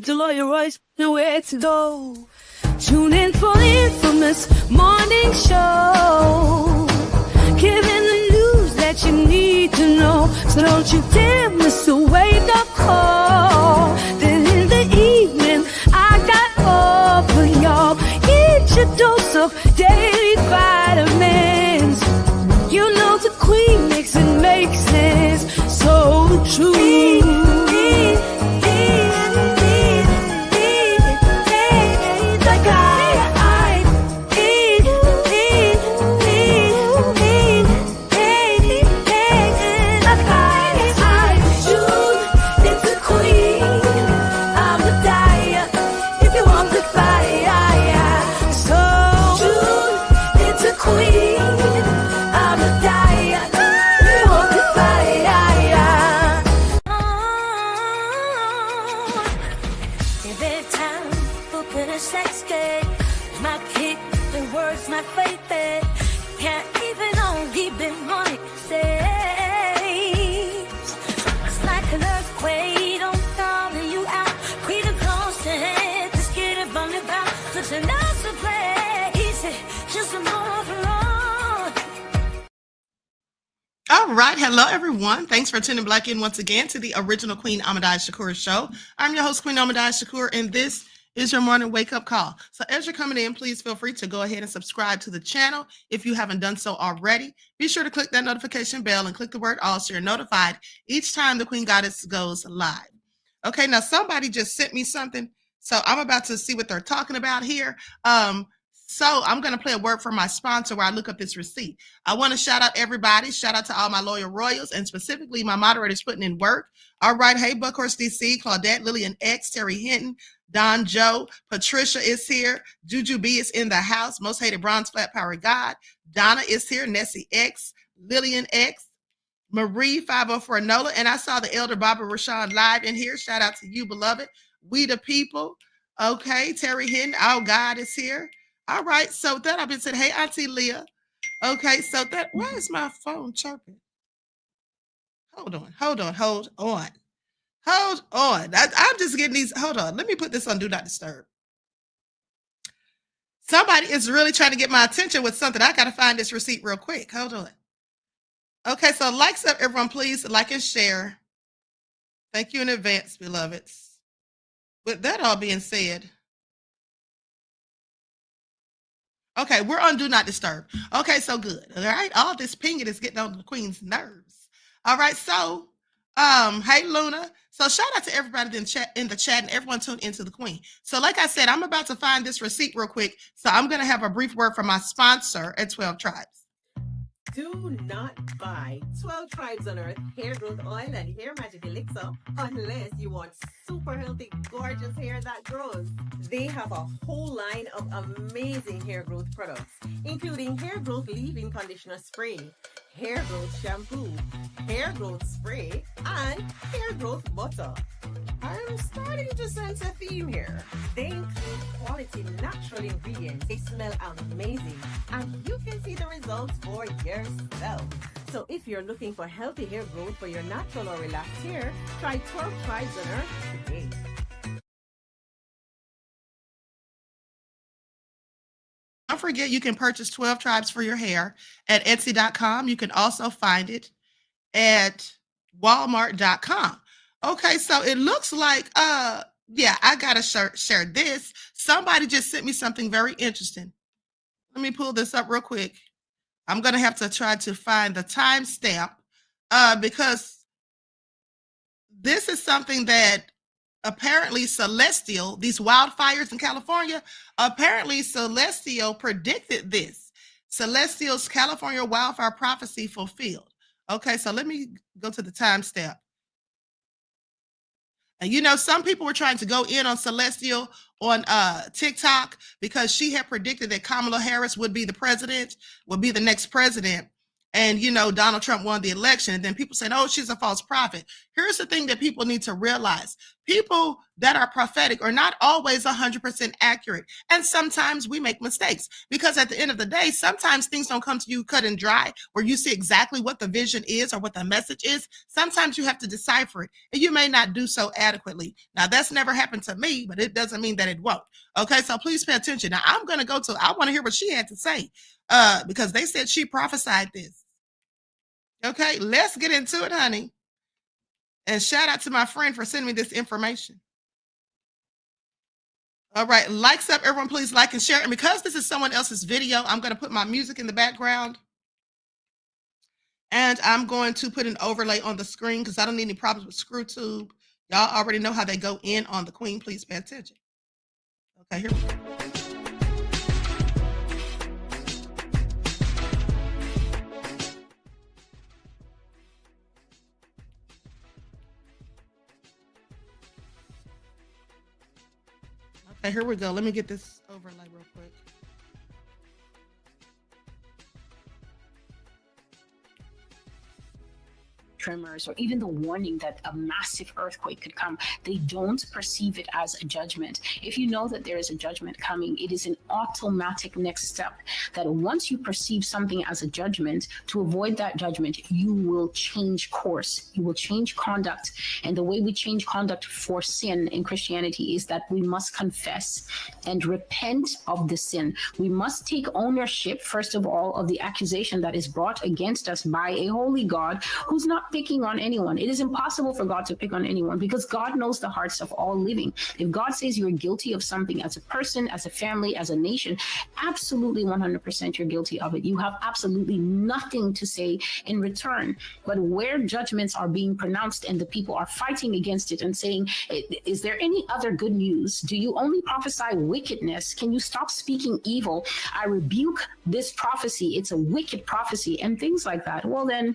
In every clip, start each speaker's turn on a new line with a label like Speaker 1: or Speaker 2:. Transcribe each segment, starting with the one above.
Speaker 1: the lawyer Royce, nowhere to go. Tune in for the infamous morning show, giving the news that you need to know. So don't you dare miss a wake-up call. Then in the evening, I got all for y'all. Get your dose of daily vitamins. You know the Queen makes it make sense. So true.
Speaker 2: All right. Hello, everyone. Thanks for tuning back in once again to the original Queen Ahmadiyyah Shakur show. I'm your host, Queen Ahmadiyyah Shakur, and this is your morning wake-up call. So as you're coming in, please feel free to go ahead and subscribe to the channel if you haven't done so already. Be sure to click that notification bell and click the word all so you're notified each time the Queen Goddess goes live. Okay, now somebody just sent me something, so I'm about to see what they're talking about here. So I'm going to play a word from my sponsor where I look up this receipt. I want to shout out everybody. Shout out to all my loyal royals and specifically my moderators putting in work. All right. Hey, Buckhorse DC, Claudette, Lillian X, Terry Hinton, Don Joe, Patricia is here. Juju B is in the house. Most hated bronze flat power God. Donna is here. Nessie X, Lillian X, Marie 504 Nola. And I saw the elder Barbara Rashawn live in here. Shout out to you, beloved. We the people. Okay. Terry Hinton. Oh, God is here. All right, so that I've been saying, hey, Auntie Leah. Okay, so that, why is my phone chirping? Hold on. I'm just getting these, hold on. Let me put this on Do Not Disturb. Somebody is really trying to get my attention with something. I got to find this receipt real quick. Hold on. Okay, so likes up, everyone, please like and share. Thank you in advance, beloveds. With that all being said, okay, we're on Do Not Disturb. Okay, so good. All right, all this pinging is getting on the Queen's nerves. All right, so, hey, Luna. So shout out to everybody in the chat and everyone tuned into the Queen. So like I said, I'm about to find this receipt real quick. So I'm going to have a brief word from my sponsor at 12 Tribes.
Speaker 3: Do not buy 12 Tribes on Earth hair growth oil and hair magic elixir unless you want super healthy, gorgeous hair that grows. They have a whole line of amazing hair growth products, including hair growth leave-in conditioner spray, hair growth shampoo, hair growth spray, and hair growth butter. I'm starting to sense a theme here. They include quality natural ingredients. They smell amazing, and you can see the results for yourself. So if you're looking for healthy hair growth for your natural or relaxed hair, try 12 Tribes on Earth today.
Speaker 2: Don't forget you can purchase 12 Tribes for your hair at Etsy.com. You can also find it at Walmart.com. Okay, so it looks like, yeah, I got to share this. Somebody just sent me something very interesting. Let me pull this up real quick. I'm going to have to try to find the timestamp because this is something that apparently Celestial, these wildfires in California, apparently Celestial predicted this. Celestial's California wildfire prophecy fulfilled. Okay, so let me go to the timestamp. And you know, some people were trying to go in on Celestial on TikTok because she had predicted that Kamala Harris would be the president, would be the next president. And, you know, Donald Trump won the election. And then people said, oh, she's a false prophet. Here's the thing that people need to realize. People that are prophetic are not always 100% accurate. And sometimes we make mistakes because at the end of the day, sometimes things don't come to you cut and dry where you see exactly what the vision is or what the message is. Sometimes you have to decipher it and you may not do so adequately. Now, that's never happened to me, but it doesn't mean that it won't. Okay, so please pay attention. Now, I want to hear what she had to say because they said she prophesied this. Okay, let's get into it, honey. And shout out to my friend for sending me this information. All right, likes up, everyone, please like and share. And because this is someone else's video, I'm going to put my music in the background. And I'm going to put an overlay on the screen because I don't need any problems with ScrewTube. Y'all already know how they go in on the Queen. Please pay attention. Okay, here we go. Okay, here we go. Let me get this overlay real quick.
Speaker 4: Tremors or even the warning that a massive earthquake could come, they don't perceive it as a judgment. If you know that there is a judgment coming, it is an automatic next step that once you perceive something as a judgment, to avoid that judgment, you will change course, you will change conduct. And the way we change conduct for sin in Christianity is that we must confess and repent of the sin. We must take ownership, first of all, of the accusation that is brought against us by a holy God who's not picking on anyone. It is impossible for God to pick on anyone because God knows the hearts of all living. If God says you're guilty of something as a person, as a family, as a nation, absolutely 100% you're guilty of it. You have absolutely nothing to say in return. But where judgments are being pronounced and the people are fighting against it and saying, is there any other good news? Do you only prophesy wickedness? Can you stop speaking evil? I rebuke this prophecy. It's a wicked prophecy and things like that. Well, then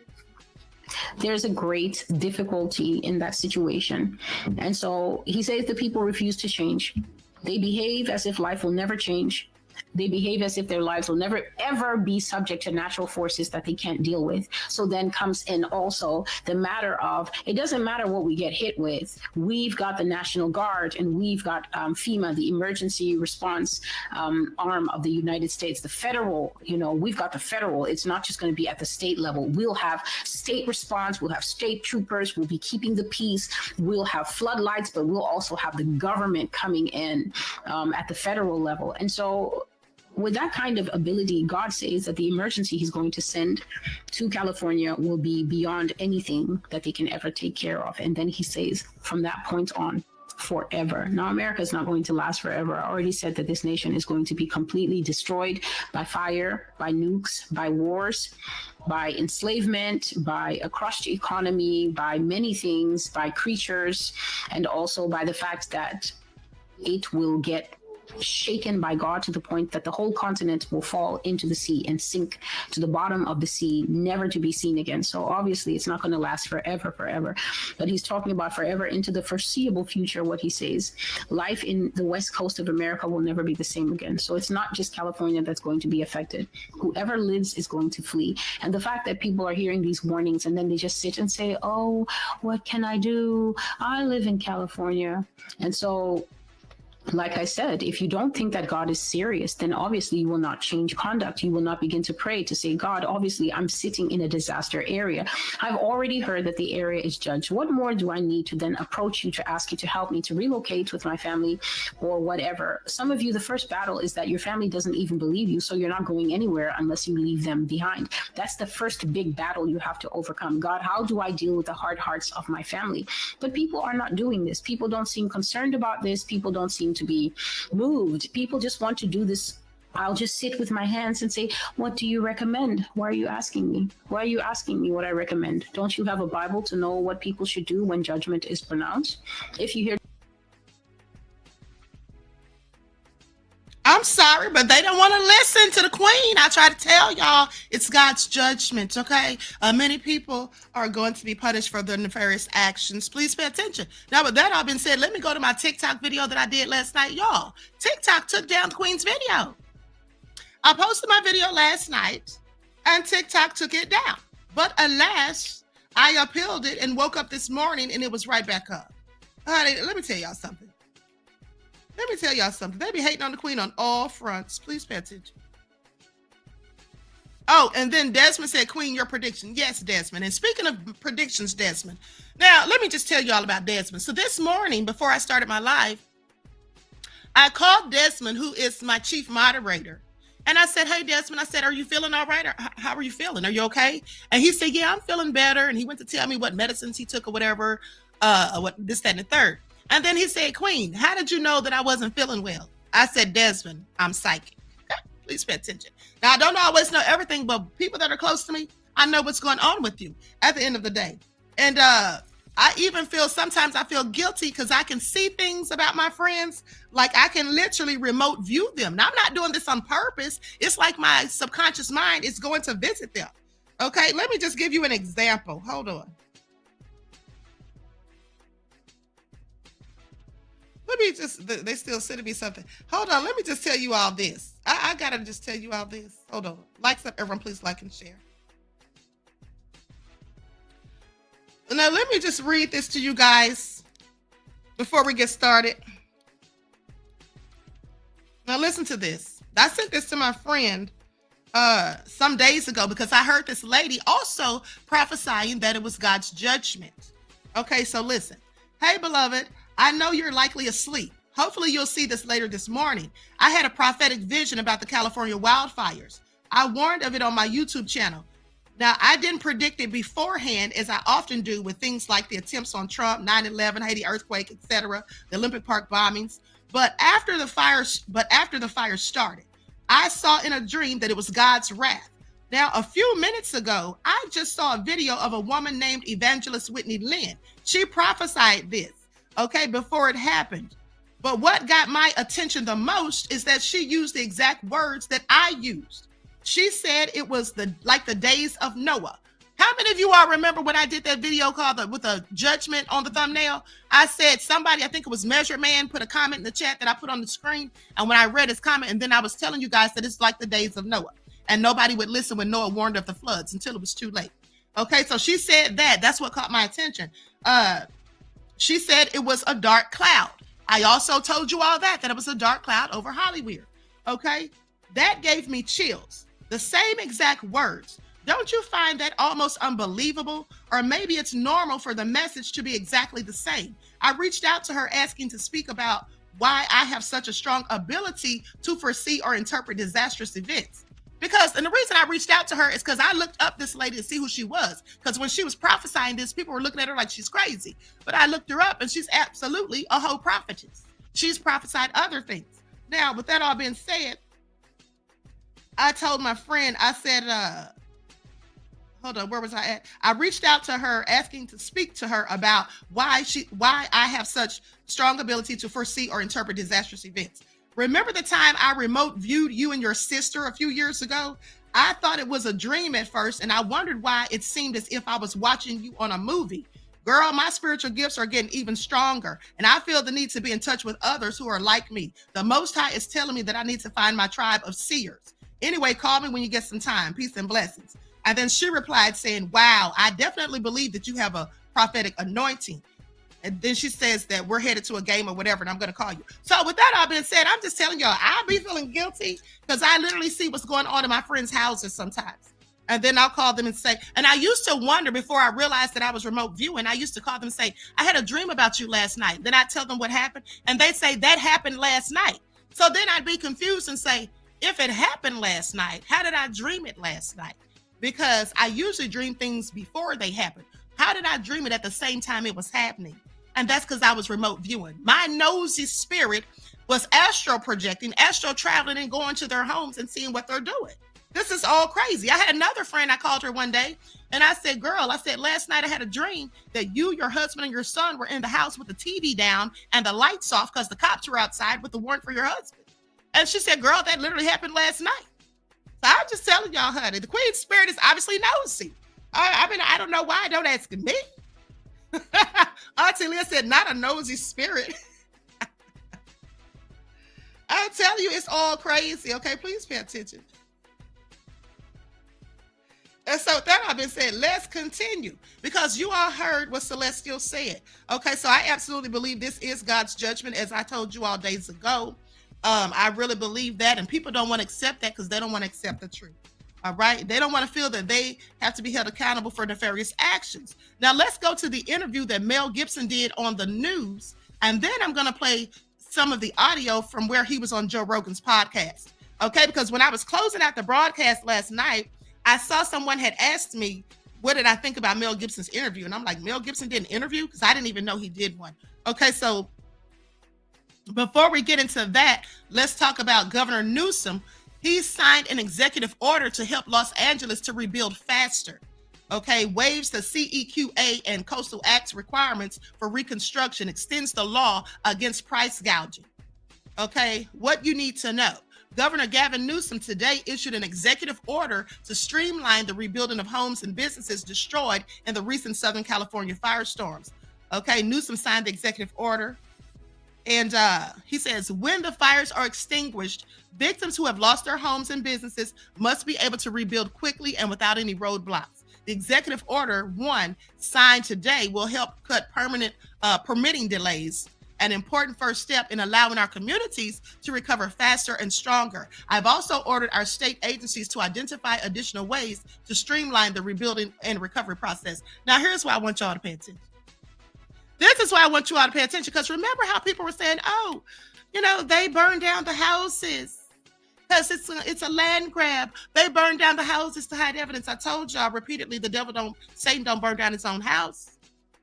Speaker 4: there's a great difficulty in that situation. And so he says the people refuse to change. They behave as if life will never change. They behave as if their lives will never, ever be subject to natural forces that they can't deal with. So then comes in also the matter of, it doesn't matter what we get hit with. We've got the National Guard and we've got FEMA, the emergency response arm of the United States, the federal, we've got the federal. It's not just going to be at the state level. We'll have state response. We'll have state troopers. We'll be keeping the peace. We'll have floodlights, but we'll also have the government coming in at the federal level. And so with that kind of ability, God says that the emergency he's going to send to California will be beyond anything that they can ever take care of. And then he says, from that point on, forever. Now, America is not going to last forever. I already said that this nation is going to be completely destroyed by fire, by nukes, by wars, by enslavement, by a crushed economy, by many things, by creatures, and also by the fact that it will get shaken by God to the point that the whole continent will fall into the sea and sink to the bottom of the sea, never to be seen again. So obviously it's not going to last forever. But he's talking about forever into the foreseeable future. What he says, life in the west coast of America will never be the same again. So it's not just California that's going to be affected. Whoever lives is going to flee. And the fact that people are hearing these warnings and then they just sit and say, oh, what can I do? I live in California. And so, like I said, if you don't think that God is serious, then obviously you will not change conduct. You will not begin to pray to say, God, obviously I'm sitting in a disaster area. I've already heard that the area is judged. What more do I need to then approach you to ask you to help me to relocate with my family or whatever? Some of you, the first battle is that your family doesn't even believe you, so you're not going anywhere unless you leave them behind. That's the first big battle you have to overcome. God, how do I deal with the hard hearts of my family? But people are not doing this. People don't seem concerned about this. People don't seem to be moved. People just want to do this. I'll just sit with my hands and say, what do you recommend? Why are you asking me? Why are you asking me what I recommend? Don't you have a Bible to know what people should do when judgment is pronounced? If you hear,
Speaker 2: I'm sorry, but they don't want to listen to the Queen. I try to tell y'all it's God's judgment, okay? Many people are going to be punished for their nefarious actions. Please pay attention. Now, with that all been said, let me go to my TikTok video that I did last night. Y'all, TikTok took down the Queen's video. I posted my video last night, and TikTok took it down. But alas, I upheld it and woke up this morning and it was right back up. Honey, let me tell y'all something. They be hating on the queen on all fronts. Please pay attention. Oh, and then Desmond said, Queen, your prediction. Yes, Desmond. And speaking of predictions, Desmond. Now, let me just tell you all about Desmond. So this morning, before I started my live, I called Desmond, who is my chief moderator. And I said, hey, Desmond, I said, are you feeling all right? Or how are you feeling? Are you okay? And he said, yeah, I'm feeling better. And he went to tell me what medicines he took or whatever, what this, that, and the third. And then he said, Queen, how did you know that I wasn't feeling well? I said, Desmond, I'm psychic. Okay? Please pay attention. Now, I don't always know everything, but people that are close to me, I know what's going on with you at the end of the day. And I even feel sometimes I feel guilty because I can see things about my friends. Like I can literally remote view them. Now, I'm not doing this on purpose. It's like my subconscious mind is going to visit them. Okay, let me just give you an example. Hold on. Let me just, they still sending me something. Hold on, let me just tell you all this. I gotta just tell you all this. Hold on. Likes up, everyone, please like and share. Now, let me just read this to you guys before we get started. Now, listen to this. I sent this to my friend some days ago because I heard this lady also prophesying that it was God's judgment. Okay, so listen. Hey, beloved, I know you're likely asleep. Hopefully you'll see this later this morning. I had a prophetic vision about the California wildfires. I warned of it on my YouTube channel. Now, I didn't predict it beforehand, as I often do with things like the attempts on Trump, 9/11, Haiti earthquake, etc., the Olympic Park bombings. But after the fires started, I saw in a dream that it was God's wrath. Now, a few minutes ago, I just saw a video of a woman named Evangelist Whitney Lynn. She prophesied this, okay, before it happened. But what got my attention the most is that she used the exact words that I used. She said it was like the days of Noah. How many of you all remember when I did that video called with a judgment on the thumbnail? I said somebody, I think it was Measured Man, put a comment in the chat that I put on the screen. And when I read his comment, and then I was telling you guys that it's like the days of Noah. And nobody would listen when Noah warned of the floods until it was too late. Okay, so she said that. That's what caught my attention. She said it was a dark cloud. I also told you all that it was a dark cloud over Hollywood. Okay, that gave me chills. The same exact words. Don't you find that almost unbelievable? Or maybe it's normal for the message to be exactly the same. I reached out to her asking to speak about why I have such a strong ability to foresee or interpret disastrous events. And the reason I reached out to her is because I looked up this lady to see who she was. Because when she was prophesying this, people were looking at her like she's crazy. But I looked her up and she's absolutely a whole prophetess. She's prophesied other things. Now, with that all being said, I told my friend, I said, hold on, where was I at? I reached out to her asking to speak to her about why I have such strong ability to foresee or interpret disastrous events. Remember the time I remote viewed you and your sister a few years ago? I thought it was a dream at first, and I wondered why it seemed as if I was watching you on a movie. Girl, my spiritual gifts are getting even stronger, and I feel the need to be in touch with others who are like me. The Most High is telling me that I need to find my tribe of seers. Anyway, call me when you get some time. Peace and blessings. And then she replied saying, wow, I definitely believe that you have a prophetic anointing. And then she says that we're headed to a game or whatever, and I'm going to call you. So with that all being said, I'm just telling y'all, I'll be feeling guilty because I literally see what's going on in my friends' houses sometimes. And then I'll call them and say, and I used to wonder before I realized that I was remote viewing, I used to call them and say, I had a dream about you last night. Then I'd tell them what happened. And they say that happened last night. So then I'd be confused and say, if it happened last night, how did I dream it last night? Because I usually dream things before they happen. How did I dream it at the same time it was happening? And that's because I was remote viewing. My nosy spirit was astral projecting, astral traveling and going to their homes and seeing what they're doing. This is all crazy. I had another friend, I called her one day and I said, girl, I said, last night I had a dream that you, your husband, and your son were in the house with the TV down and the lights off because the cops were outside with the warrant for your husband. And she said, girl, that literally happened last night. So I'm just telling y'all, honey, the Queen's spirit is obviously nosy. I don't know why. Don't ask me. Auntie Leah said, not a nosy spirit. I'll tell you, it's all crazy. Okay, please pay attention. And so So with that, I've been said, let's continue, because you all heard what Celestial said. Okay, so I absolutely believe this is God's judgment, as I told you all days ago. I really believe that, and people don't want to accept that because they don't want to accept the truth. All right, they don't want to feel that they have to be held accountable for nefarious actions. Now let's go to the interview that Mel Gibson did on the news, and then I'm going to play some of the audio from where he was on Joe Rogan's podcast. Okay, because when I was closing out the broadcast last night, I saw someone had asked me, what did I think about Mel Gibson's interview? And I'm like, Mel Gibson did an interview? Because I didn't even know he did one. Okay, so before we get into that, let's talk about Governor Newsom. He signed an executive order to help Los Angeles to rebuild faster. Okay, waives the CEQA and Coastal Act's requirements for reconstruction, extends the law against price gouging. Okay, what you need to know. Governor Gavin Newsom today issued an executive order to streamline the rebuilding of homes and businesses destroyed in the recent Southern California firestorms. Okay, Newsom signed the executive order. And he says, when the fires are extinguished, victims who have lost their homes and businesses must be able to rebuild quickly and without any roadblocks. The executive order, one, signed today, will help cut permitting delays, an important first step in allowing our communities to recover faster and stronger. I've also ordered our state agencies to identify additional ways to streamline the rebuilding and recovery process. Now, here's why I want y'all to pay attention. This is why I want you all to pay attention, because remember how people were saying, oh, they burned down the houses because it's a land grab. They burned down the houses to hide evidence. I told y'all repeatedly, Satan don't burn down his own house.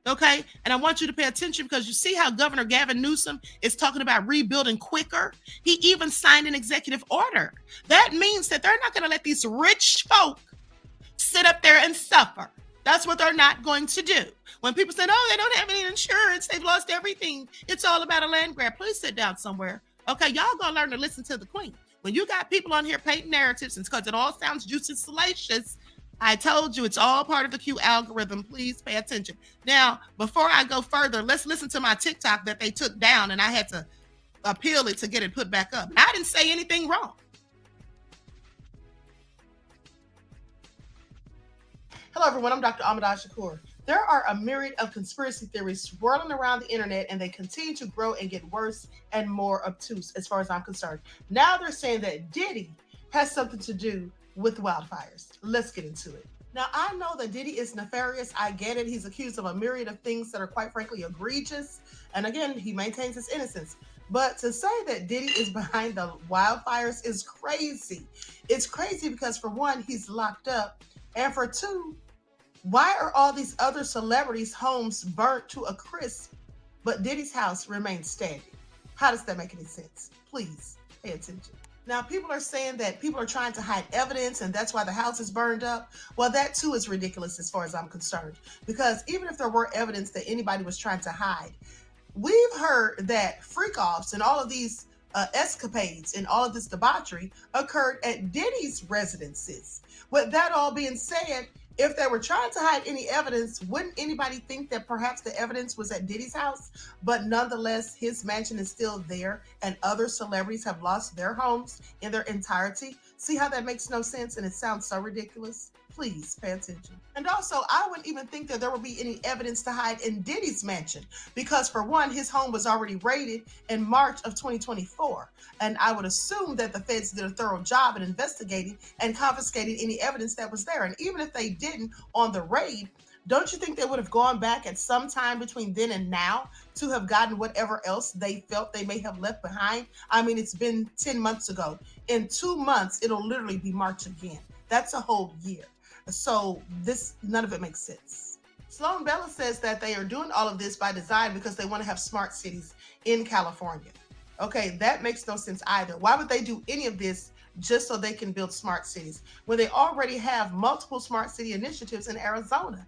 Speaker 2: Okay, and I want you to pay attention, because you see how Governor Gavin Newsom is talking about rebuilding quicker. He even signed an executive order. That means that they're not going to let these rich folk sit up there and suffer. That's what they're not going to do. When people say, oh, they don't have any insurance, they've lost everything, it's all about a land grab. Please sit down somewhere. Okay, y'all gonna learn to listen to the queen. When you got people on here painting narratives, and because it all sounds juicy, salacious, I told you it's all part of the Q algorithm. Please pay attention. Now, before I go further, let's listen to my TikTok that they took down, and I had to appeal it to get it put back up. I didn't say anything wrong. Hello, everyone. I'm Dr. Ahmadiyyah Shakur. There are a myriad of conspiracy theories swirling around the internet, and they continue to grow and get worse and more obtuse as far as I'm concerned. Now they're saying that Diddy has something to do with wildfires. Let's get into it. Now, I know that Diddy is nefarious. I get it. He's accused of a myriad of things that are quite frankly egregious. And again, he maintains his innocence. But to say that Diddy is behind the wildfires is crazy. It's crazy because, for one, he's locked up. And for two, why are all these other celebrities' homes burnt to a crisp, but Diddy's house remains standing? How does that make any sense? Please pay attention. Now, people are saying that people are trying to hide evidence, and that's why the house is burned up. Well, that too is ridiculous as far as I'm concerned, because even if there were evidence that anybody was trying to hide, we've heard that freak-offs and all of these escapades and all of this debauchery occurred at Diddy's residences. With that all being said, if they were trying to hide any evidence, wouldn't anybody think that perhaps the evidence was at Diddy's house? But nonetheless, his mansion is still there, and other celebrities have lost their homes in their entirety. See how that makes no sense, and it sounds so ridiculous? Please pay attention. And also, I wouldn't even think that there would be any evidence to hide in Diddy's mansion, because for one, his home was already raided in March of 2024. And I would assume that the feds did a thorough job in investigating and confiscating any evidence that was there. And even if they didn't on the raid, don't you think they would have gone back at some time between then and now to have gotten whatever else they felt they may have left behind? I mean, it's been 10 months ago. In 2 months, it'll literally be March again. That's a whole year. So none of it makes sense. Sloan Bella says that they are doing all of this by design because they want to have smart cities in California. Okay, that makes no sense either. Why would they do any of this just so they can build smart cities when they already have multiple smart city initiatives in Arizona?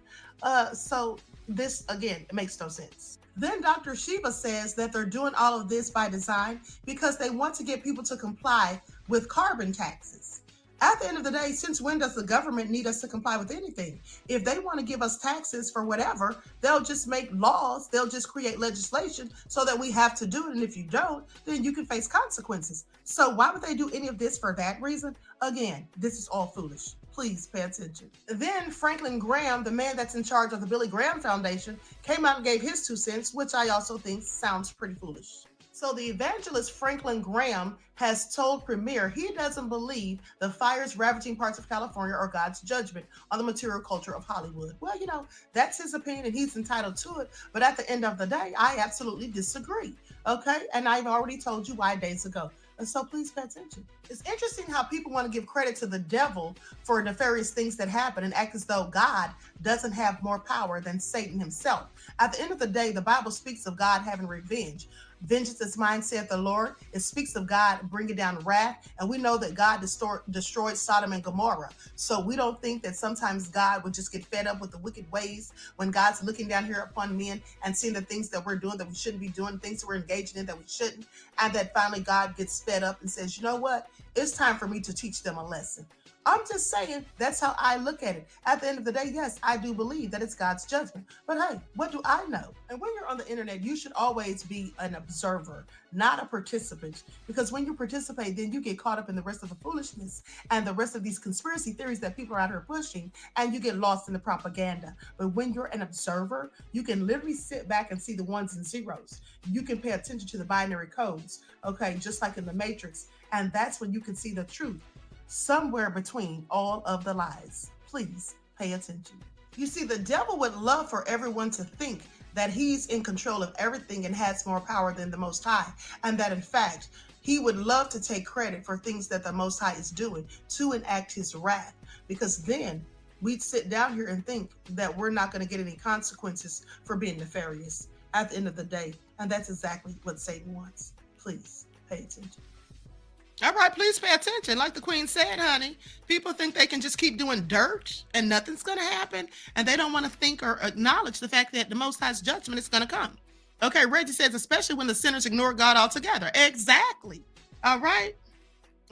Speaker 2: So this, again, it makes no sense. Then Dr. Shiva says that they're doing all of this by design because they want to get people to comply with carbon taxes. At the end of the day, since when does the government need us to comply with anything? If they want to give us taxes for whatever, they'll just make laws, they'll just create legislation so that we have to do it. And if you don't, then you can face consequences. So why would they do any of this for that reason? Again, this is all foolish. Please pay attention. Then Franklin Graham, the man that's in charge of the Billy Graham Foundation, came out and gave his 2 cents, which I also think sounds pretty foolish. So the evangelist Franklin Graham has told Premier he doesn't believe the fires ravaging parts of California are God's judgment on the material culture of Hollywood. Well, that's his opinion and he's entitled to it. But at the end of the day, I absolutely disagree. Okay. And I've already told you why days ago. And so please pay attention. It's interesting how people want to give credit to the devil for nefarious things that happen and act as though God doesn't have more power than Satan himself. At the end of the day, the Bible speaks of God having revenge. Vengeance is mine, saith the Lord. It speaks of God bringing down wrath. And we know that God destroyed Sodom and Gomorrah. So we don't think that sometimes God would just get fed up with the wicked ways when God's looking down here upon men and seeing the things that we're doing that we shouldn't be doing, things that we're engaging in that we shouldn't. And that finally God gets fed up and says, you know what? It's time for me to teach them a lesson. I'm just saying that's how I look at it. At the end of the day, yes, I do believe that it's God's judgment. But hey, what do I know? And when you're on the internet, you should always be an observer, not a participant. Because when you participate, then you get caught up in the rest of the foolishness and the rest of these conspiracy theories that people are out here pushing, and you get lost in the propaganda. But when you're an observer, you can literally sit back and see the ones and zeros. You can pay attention to the binary codes, okay, just like in the Matrix. And that's when you can see the truth somewhere between all of the lies. Please pay attention. You see, the devil would love for everyone to think that he's in control of everything and has more power than the Most High, and that in fact, he would love to take credit for things that the Most High is doing to enact his wrath, because then we'd sit down here and think that we're not going to get any consequences for being nefarious at the end of the day. And that's exactly what Satan wants. Please pay attention. All right, please pay attention. Like the Queen said, honey, people think they can just keep doing dirt and nothing's going to happen. And they don't want to think or acknowledge the fact that the Most High's judgment is going to come. Okay, Reggie says, especially when the sinners ignore God altogether. Exactly. All right.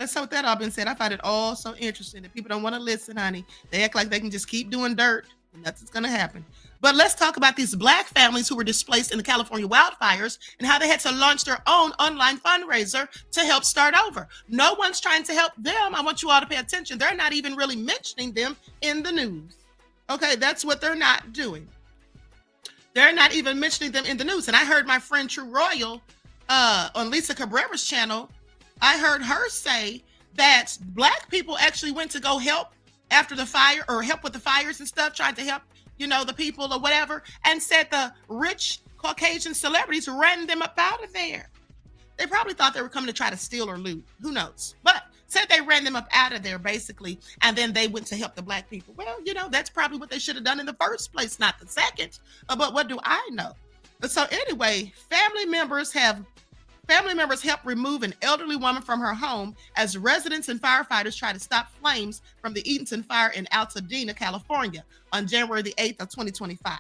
Speaker 2: And so with that all been said, I find it all so interesting that people don't want to listen, honey. They act like they can just keep doing dirt and nothing's going to happen. But let's talk about these Black families who were displaced in the California wildfires and how they had to launch their own online fundraiser to help start over. No one's trying to help them. I want you all to pay attention. They're not even really mentioning them in the news. Okay, that's what they're not doing. They're not even mentioning them in the news. And I heard my friend True Royal on Lisa Cabrera's channel, I heard her say that Black people actually went to go help after the fire or help with the fires and stuff, trying to help the people or whatever, and said the rich Caucasian celebrities ran them up out of there. They probably thought they were coming to try to steal or loot. Who knows? But said they ran them up out of there, basically, and then they went to help the Black people. Well, that's probably what they should have done in the first place, not the second. But what do I know? So anyway, family members help remove an elderly woman from her home as residents and firefighters try to stop flames from the Eatonton fire in Altadena, California on January the 8th of 2025.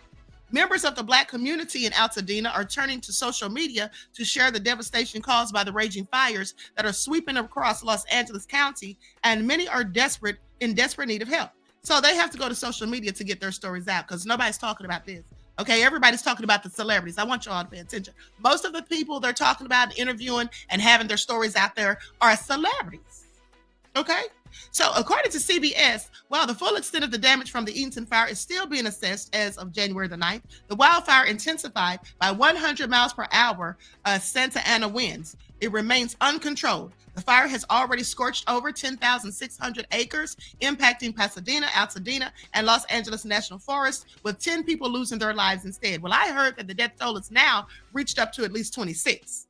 Speaker 2: Members of the Black community in Altadena are turning to social media to share the devastation caused by the raging fires that are sweeping across Los Angeles County, and many are in desperate need of help. So they have to go to social media to get their stories out because nobody's talking about this. Okay, everybody's talking about the celebrities. I want you all to pay attention. Most of the people they're talking about, interviewing, and having their stories out there are celebrities. Okay? So according to CBS, while the full extent of the damage from the Eatonton fire is still being assessed as of January the 9th, the wildfire intensified by 100 miles per hour Santa Ana winds. It remains uncontrolled. The fire has already scorched over 10,600 acres, impacting Pasadena, Altadena, and Los Angeles National Forest, with 10 people losing their lives instead. Well, I heard that the death toll has now reached up to at least 26.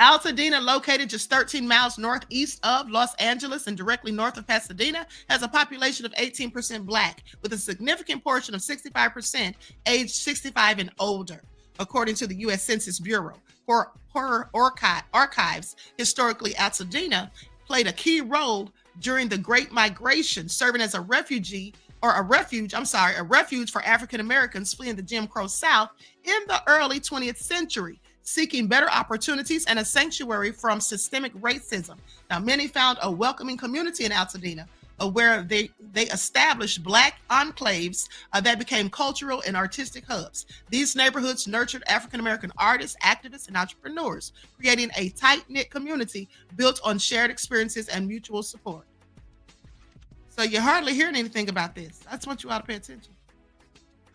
Speaker 2: Altadena, located just 13 miles northeast of Los Angeles and directly north of Pasadena, has a population of 18% Black, with a significant portion of 65% aged 65 and older, according to the U.S. Census Bureau. For archives, historically, Altadena played a key role during the Great Migration, serving as a refuge for African Americans fleeing the Jim Crow South in the early 20th century. seeking better opportunities and a sanctuary from systemic racism. Now, many found a welcoming community in Altadena, where they established Black enclaves that became cultural and artistic hubs. These neighborhoods nurtured African-American artists, activists, and entrepreneurs, creating a tight-knit community built on shared experiences and mutual support. So you're hardly hearing anything about this. That's what you ought to pay attention.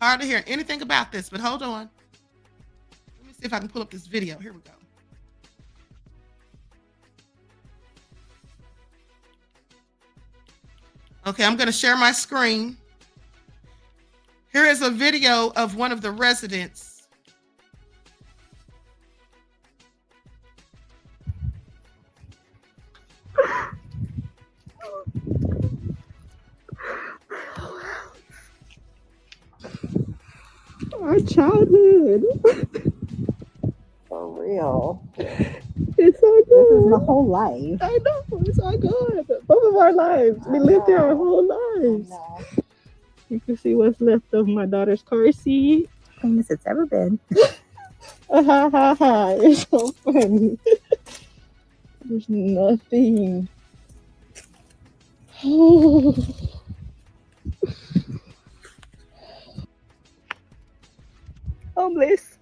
Speaker 2: Hardly hearing anything about this, but hold on. Let me see if I can pull up this video. Here we go. Okay, I'm going to share my screen. Here is a video of one of the residents.
Speaker 5: Our childhood.
Speaker 6: For real.
Speaker 5: It's so good.
Speaker 6: This is my whole life.
Speaker 5: I know. It's so good. Both of our lives. We lived here our whole lives. You can see what's left of my daughter's car seat.
Speaker 6: Cleanest it's ever been.
Speaker 5: Ha ha ha. It's so funny. There's nothing. Oh. Homeless.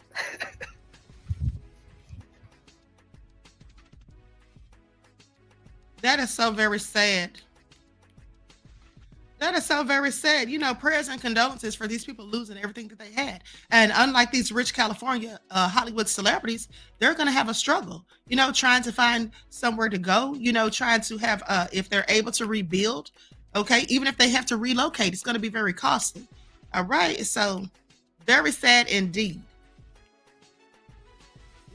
Speaker 2: That is so very sad. That is so very sad. You know, prayers and condolences for these people losing everything that they had. And unlike these rich California Hollywood celebrities, they're going to have a struggle, you know, trying to find somewhere to go, you know, trying to have, if they're able to rebuild, okay, even if they have to relocate, it's going to be very costly. All right. So very sad indeed.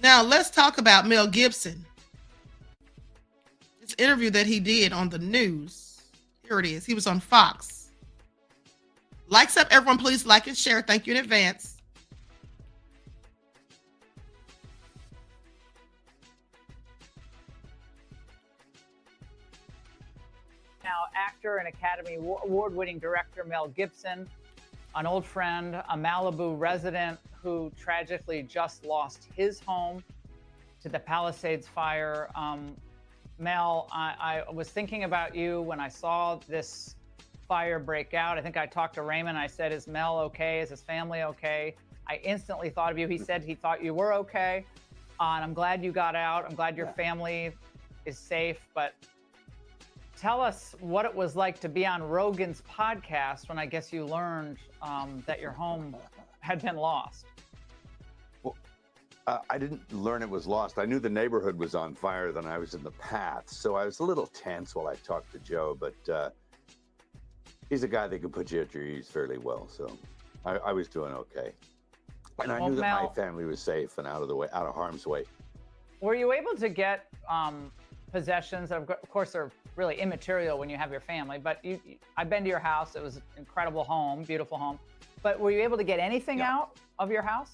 Speaker 2: Now let's talk about Mel Gibson. This interview that he did on the news. Here it is. He was on Fox. Likes up, everyone. Please like and share. Thank you in advance.
Speaker 7: Now, actor and Academy Award-winning director Mel Gibson, an old friend, a Malibu resident who tragically just lost his home to the Palisades fire. Mel, I was thinking about you when I saw this fire break out. I think I talked to Raymond. I said, is Mel okay? Is his family okay? I instantly thought of you. He said he thought you were okay. And I'm glad you got out. I'm glad your family is safe. But tell us what it was like to be on Rogan's podcast when I guess you learned that your home had been lost.
Speaker 8: I didn't learn it was lost. I knew the neighborhood was on fire, then I was in the path. So I was a little tense while I talked to Joe, but he's a guy that can put you at your ease fairly well. So I was doing okay. And I knew that my family was safe and out of harm's way.
Speaker 7: Were you able to get possessions that, of course, are really immaterial when you have your family, but I've been to your house. It was an incredible home, beautiful home. But were you able to get anything out of your house?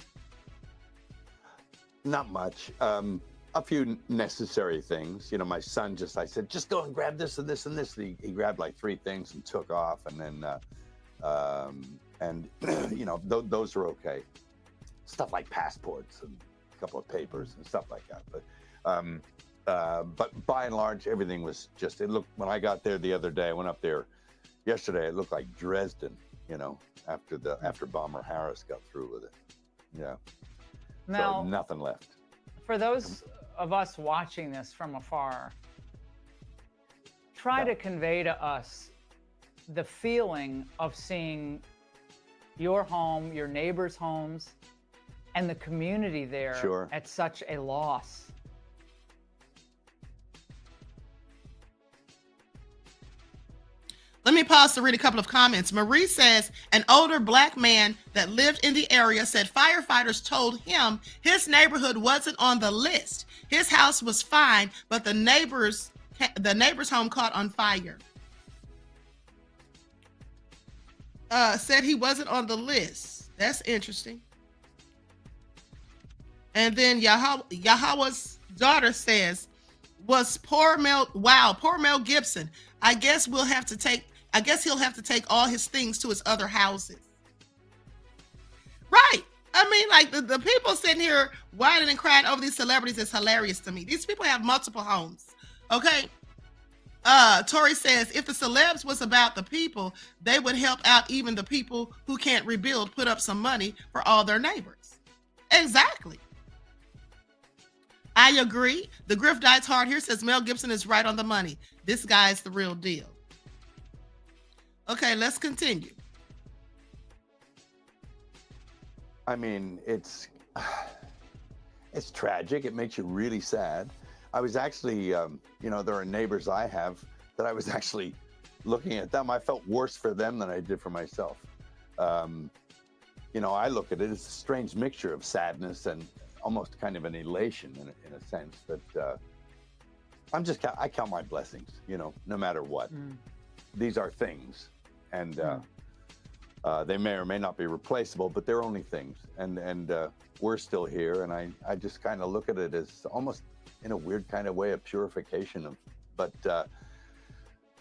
Speaker 8: Not much. A few necessary things. You know, my son I said, just go and grab this and this and this. He grabbed like 3 things and took off. And then, you know, those are okay. Stuff like passports and a couple of papers and stuff like that. But by and large, everything was just, it looked, when I got there the other day, I went up there yesterday, it looked like Dresden, you know, after Bomber Harris got through with it. Yeah.
Speaker 7: Mel,
Speaker 8: so nothing left.
Speaker 7: For those of us watching this from afar, try to convey to us the feeling of seeing your home, your neighbors' homes, and the community there at such a loss.
Speaker 2: Let me pause to read a couple of comments. Marie says, an older Black man that lived in the area said firefighters told him his neighborhood wasn't on the list. His house was fine, but the neighbor's home caught on fire. Said he wasn't on the list. That's interesting. And then Yahweh's daughter says, poor Mel Gibson. I guess he'll have to take all his things to his other houses. Right. I mean, like the people sitting here whining and crying over these celebrities is hilarious to me. These people have multiple homes. Okay. Tori says if the celebs was about the people, they would help out even the people who can't rebuild, put up some money for all their neighbors. Exactly. I agree. The Griff Dies Hard here says Mel Gibson is right on the money. This guy's the real deal. Okay, let's continue.
Speaker 8: I mean, it's tragic. It makes you really sad. I was actually, there are neighbors I have that I was actually looking at them. I felt worse for them than I did for myself. I look at it as a strange mixture of sadness and almost kind of an elation in a sense that I count my blessings, no matter what. These are things, and they may or may not be replaceable, but they're only things, and we're still here, and I just kind of look at it as almost in a weird kind of way of purification but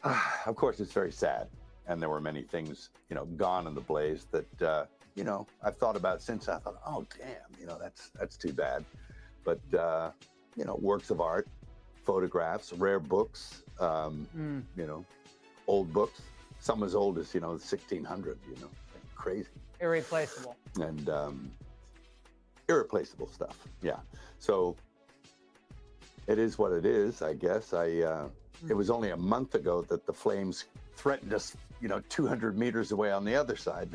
Speaker 8: of course it's very sad, and there were many things gone in the blaze that I've thought about since. I thought, oh damn, that's too bad. But works of art, photographs, rare books, old books, some as old as 1600, crazy,
Speaker 7: Irreplaceable.
Speaker 8: and irreplaceable stuff. Yeah, so it is what it is, I guess. It was only a month ago that the flames threatened us 200 meters away on the other side.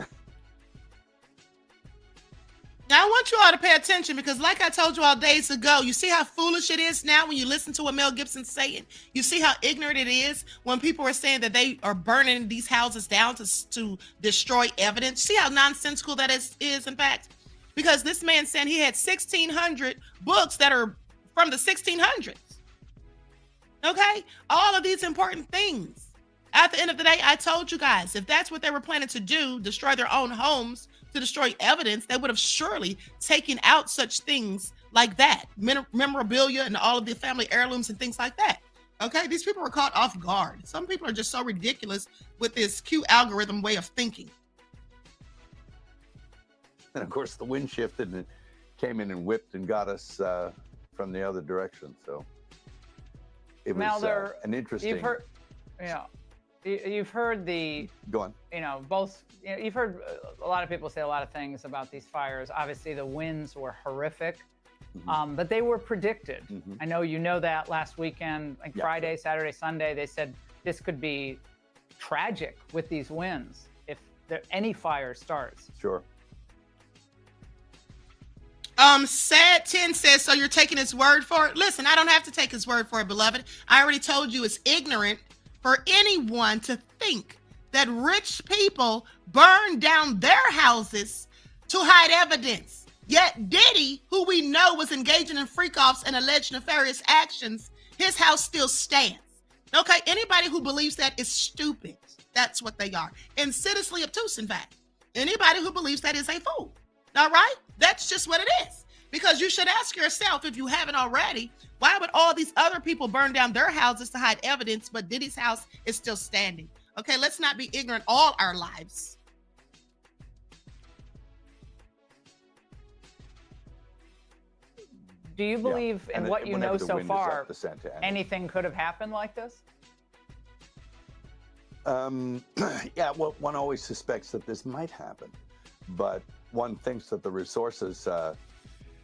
Speaker 2: Now, I want you all to pay attention because like I told you all days ago, you see how foolish it is now when you listen to what Mel Gibson's saying? You see how ignorant it is when people are saying that they are burning these houses down to destroy evidence? See how nonsensical that is in fact? Because this man said he had 1,600 books that are from the 1600s. Okay? All of these important things. At the end of the day, I told you guys, if that's what they were planning to do, destroy their own homes, to destroy evidence, they would have surely taken out such things like that, memorabilia and all of the family heirlooms and things like that. Okay, these people were caught off guard. Some people are just so ridiculous with this Q algorithm way of thinking.
Speaker 8: And of course, the wind shifted and it came in and whipped and got us from the other direction. So it was an interesting.
Speaker 7: You've heard the.
Speaker 8: Go on.
Speaker 7: You've heard a lot of people say a lot of things about these fires. Obviously, the winds were horrific, but they were predicted. I know that last weekend, like Friday, Saturday, Sunday, they said this could be tragic with these winds if any fire starts.
Speaker 8: Sure.
Speaker 2: Sad 10 says, so you're taking his word for it? Listen, I don't have to take his word for it, beloved. I already told you it's ignorant for anyone to think that rich people burn down their houses to hide evidence. Yet Diddy, who we know was engaging in freak-offs and alleged nefarious actions, his house still stands. Okay, anybody who believes that is stupid. That's what they are. Insidiously obtuse, in fact. Anybody who believes that is a fool. All right? That's just what it is. Because you should ask yourself, if you haven't already, why would all these other people burn down their houses to hide evidence, but Diddy's house is still standing? Okay, let's not be ignorant all our lives.
Speaker 7: Do you believe in what you know so far, anything could have happened like this?
Speaker 8: Well, one always suspects that this might happen, but one thinks that the resources, and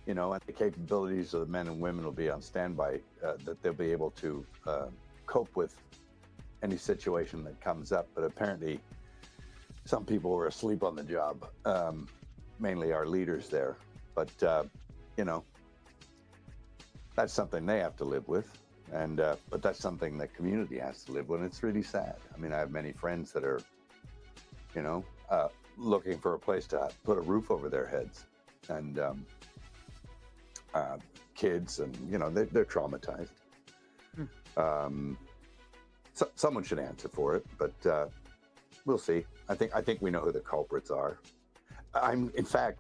Speaker 8: the capabilities of the men and women will be on standby, that they'll be able to cope with any situation that comes up. But apparently some people were asleep on the job, mainly our leaders there. But, that's something they have to live with. And but that's something that community has to live with. And it's really sad. I mean, I have many friends that are, looking for a place to put a roof over their heads, and kids, and they're traumatized. So someone should answer for it, but we'll see. I think we know who the culprits are. In fact,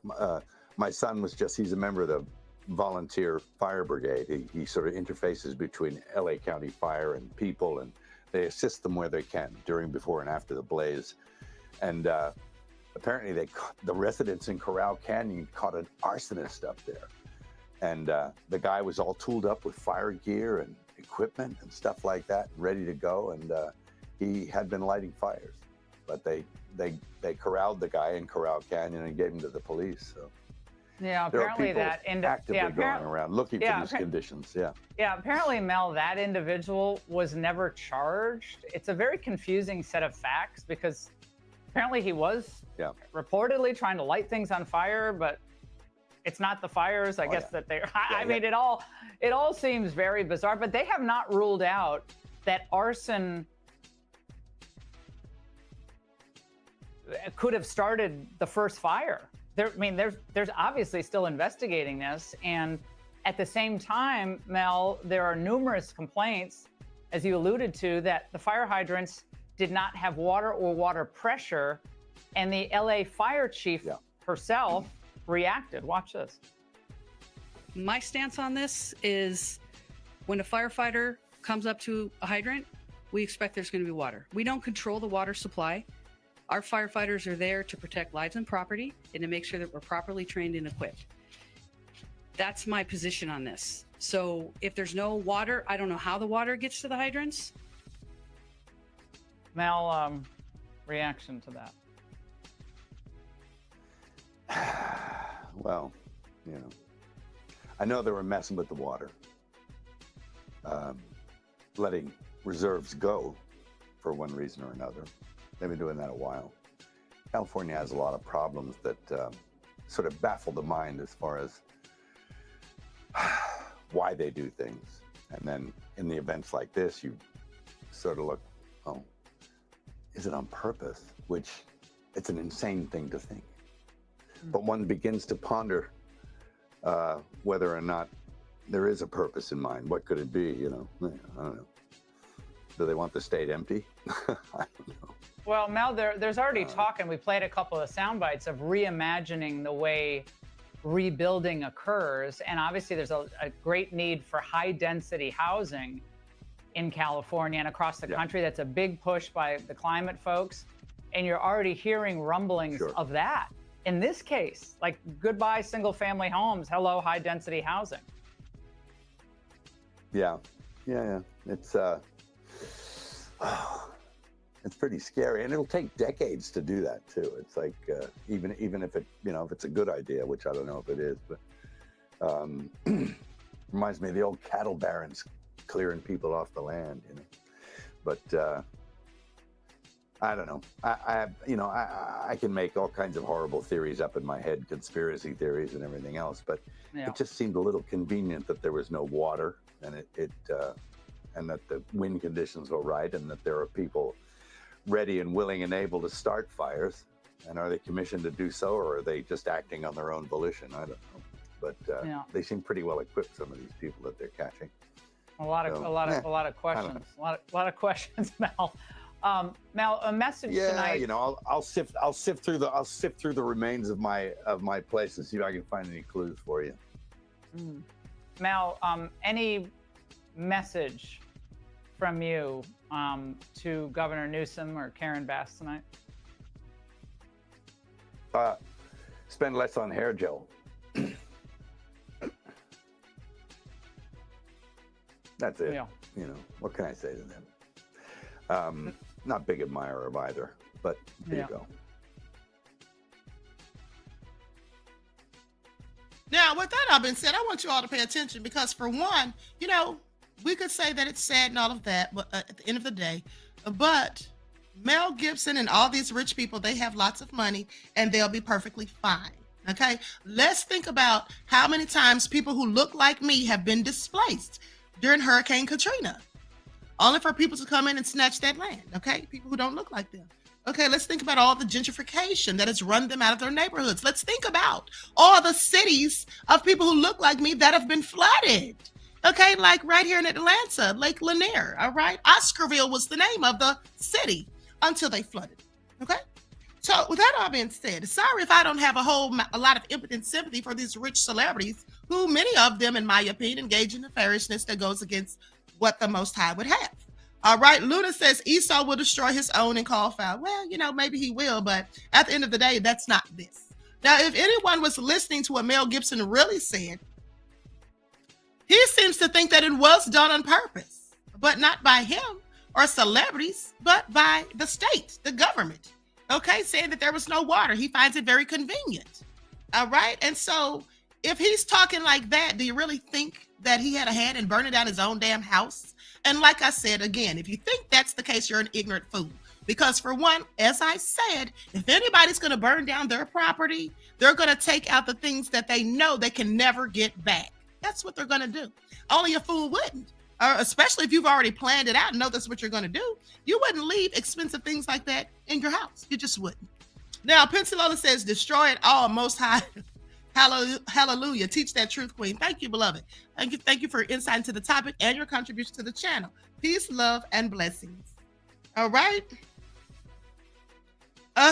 Speaker 8: my son he's a member of the volunteer fire brigade. He sort of interfaces between LA County Fire and people, and they assist them where they can during, before, and after the blaze. And apparently the residents in Corral Canyon caught an arsonist up there. And the guy was all tooled up with fire gear and equipment and stuff like that, ready to go. And he had been lighting fires, but they corralled the guy in Corral Canyon and gave him to the police. So
Speaker 7: Yeah,
Speaker 8: there are
Speaker 7: apparently
Speaker 8: people
Speaker 7: that
Speaker 8: actively going around looking for these conditions. Yeah.
Speaker 7: Yeah, apparently, Mel, that individual was never charged. It's a very confusing set of facts because apparently he was reportedly trying to light things on fire, but it's not the fires, I guess, that they. I mean, it all seems very bizarre. But they have not ruled out that arson could have started the first fire. There's obviously still investigating this, and at the same time, Mel, there are numerous complaints, as you alluded to, that the fire hydrants did not have water or water pressure, and the LA fire chief herself reacted. Watch this.
Speaker 9: My stance on this is when a firefighter comes up to a hydrant, we expect there's going to be water. We don't control the water supply. Our firefighters are there to protect lives and property and to make sure that we're properly trained and equipped. That's my position on this. So if there's no water, I don't know how the water gets to the hydrants.
Speaker 7: Mel, reaction to that?
Speaker 8: Well, I know they were messing with the water, letting reserves go for one reason or another. They've been doing that a while. California has a lot of problems that sort of baffle the mind as far as why they do things. And then in the events like this, you sort of look, oh, is it on purpose? Which it's an insane thing to think. But one begins to ponder whether or not there is a purpose in mind. What could it be? I don't know. Do they want the state empty? I don't know.
Speaker 7: Well, Mel, there's already talk, and we played a couple of sound bites of reimagining the way rebuilding occurs. And obviously there's a great need for high density housing in California and across the country. That's a big push by the climate folks. And you're already hearing rumblings of that. In this case, like goodbye single family homes, hello high density housing.
Speaker 8: Yeah. It's pretty scary, and it'll take decades to do that too. It's like even if it if it's a good idea, which I don't know if it is, but reminds me of the old cattle barons clearing people off the land, But I don't know. I can make all kinds of horrible theories up in my head, conspiracy theories and everything else, but it just seemed a little convenient that there was no water, and and that the wind conditions were right, and that there are people ready and willing and able to start fires. And are they commissioned to do so, or are they just acting on their own volition? I don't know. But they seem pretty well equipped, some of these people that they're catching.
Speaker 7: A lot of questions. A lot of questions, Mel. Mel, a message tonight.
Speaker 8: I'll sift through the remains of my place and see if I can find any clues for you.
Speaker 7: Mel, any message from you to Governor Newsom or Karen Bass tonight?
Speaker 8: Spend less on hair gel. That's it. What can I say to them? Not big admirer of either, but there you go.
Speaker 2: Now, with that all been said, I want you all to pay attention because, for one, we could say that it's sad and all of that, but at the end of the day, but Mel Gibson and all these rich people, they have lots of money and they'll be perfectly fine. Okay, let's think about how many times people who look like me have been displaced during Hurricane Katrina, only for people to come in and snatch that land. Okay, people who don't look like them. Okay, let's think about all the gentrification that has run them out of their neighborhoods. Let's think about all the cities of people who look like me that have been flooded. Okay, like right here in Atlanta, Lake Lanier. All right, Oscarville was the name of the city until they flooded. Okay, so with that all being said, sorry if I don't have a lot of empathy and sympathy for these rich celebrities who, many of them, in my opinion, engage in nefariousness that goes against what the Most High would have. All right. Luna says Esau will destroy his own and call foul. Well, maybe he will, but at the end of the day, that's not this. Now, if anyone was listening to what Mel Gibson really said, he seems to think that it was done on purpose, but not by him or celebrities, but by the state, the government. Okay, saying that there was no water. He finds it very convenient. All right. And so if he's talking like that, do you really think that he had a hand in burning down his own damn house? And like I said, again, if you think that's the case, you're an ignorant fool. Because for one, as I said, if anybody's going to burn down their property, they're going to take out the things that they know they can never get back. That's what they're going to do. Only a fool wouldn't. Or especially if you've already planned it out and know that's what you're going to do. You wouldn't leave expensive things like that in your house. You just wouldn't. Now, Pensacola says, destroy it all, Most High. Hallelujah. Teach that truth, Queen. Thank you, beloved. Thank you for your insight into the topic and your contribution to the channel. Peace, love, and blessings. All right.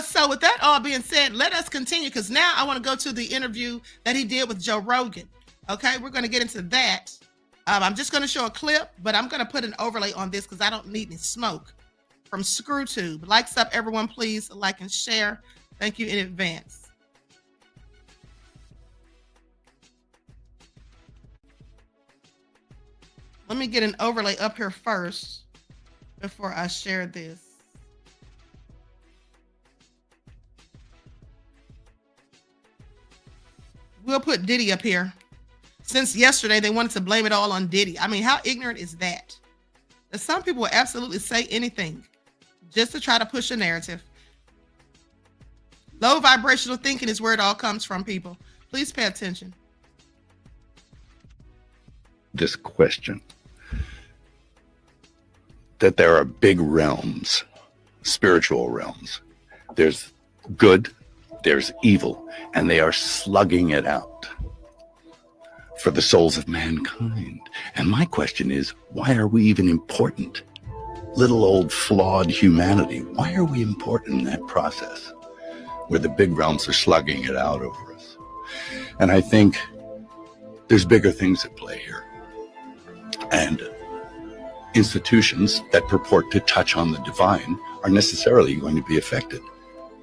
Speaker 2: So with that all being said, let us continue, because now I want to go to the interview that he did with Joe Rogan. Okay, we're going to get into that. I'm just going to show a clip, but I'm going to put an overlay on this because I don't need any smoke from ScrewTube. Likes up, everyone, please like and share. Thank you in advance. Let me get an overlay up here first before I share this. We'll put Diddy up here. Since yesterday, they wanted to blame it all on Diddy. I mean, how ignorant is that? That some people will absolutely say anything just to try to push a narrative. Low vibrational thinking is where it all comes from, people. Please pay attention.
Speaker 10: This question that there are big realms, spiritual realms. There's good, there's evil, and they are slugging it out for the souls of mankind. And my question is, why are we even important? Little old flawed humanity, why are we important in that process where the big realms are slugging it out over us? And I think there's bigger things at play here. And institutions that purport to touch on the divine are necessarily going to be affected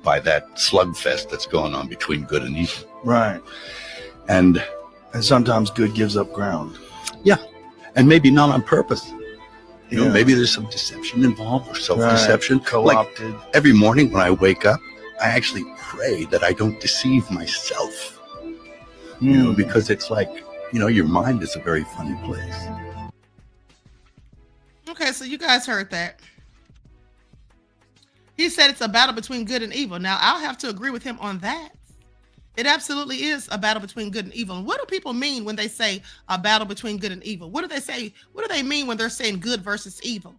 Speaker 10: by that slugfest that's going on between good and evil.
Speaker 11: Right.
Speaker 10: And
Speaker 11: sometimes good gives up ground.
Speaker 10: Yeah. And maybe not on purpose. You know, maybe there's some deception involved or self-deception.
Speaker 11: Right. Co-opted.
Speaker 10: Like every morning when I wake up, I actually pray that I don't deceive myself. You know, because it's like, you know, your mind is a very funny place.
Speaker 2: Okay, so you guys heard that. He said it's a battle between good and evil. Now, I'll have to agree with him on that. It absolutely is a battle between good and evil. And what do people mean when they say a battle between good and evil? What do they say? What do they mean when they're saying good versus evil?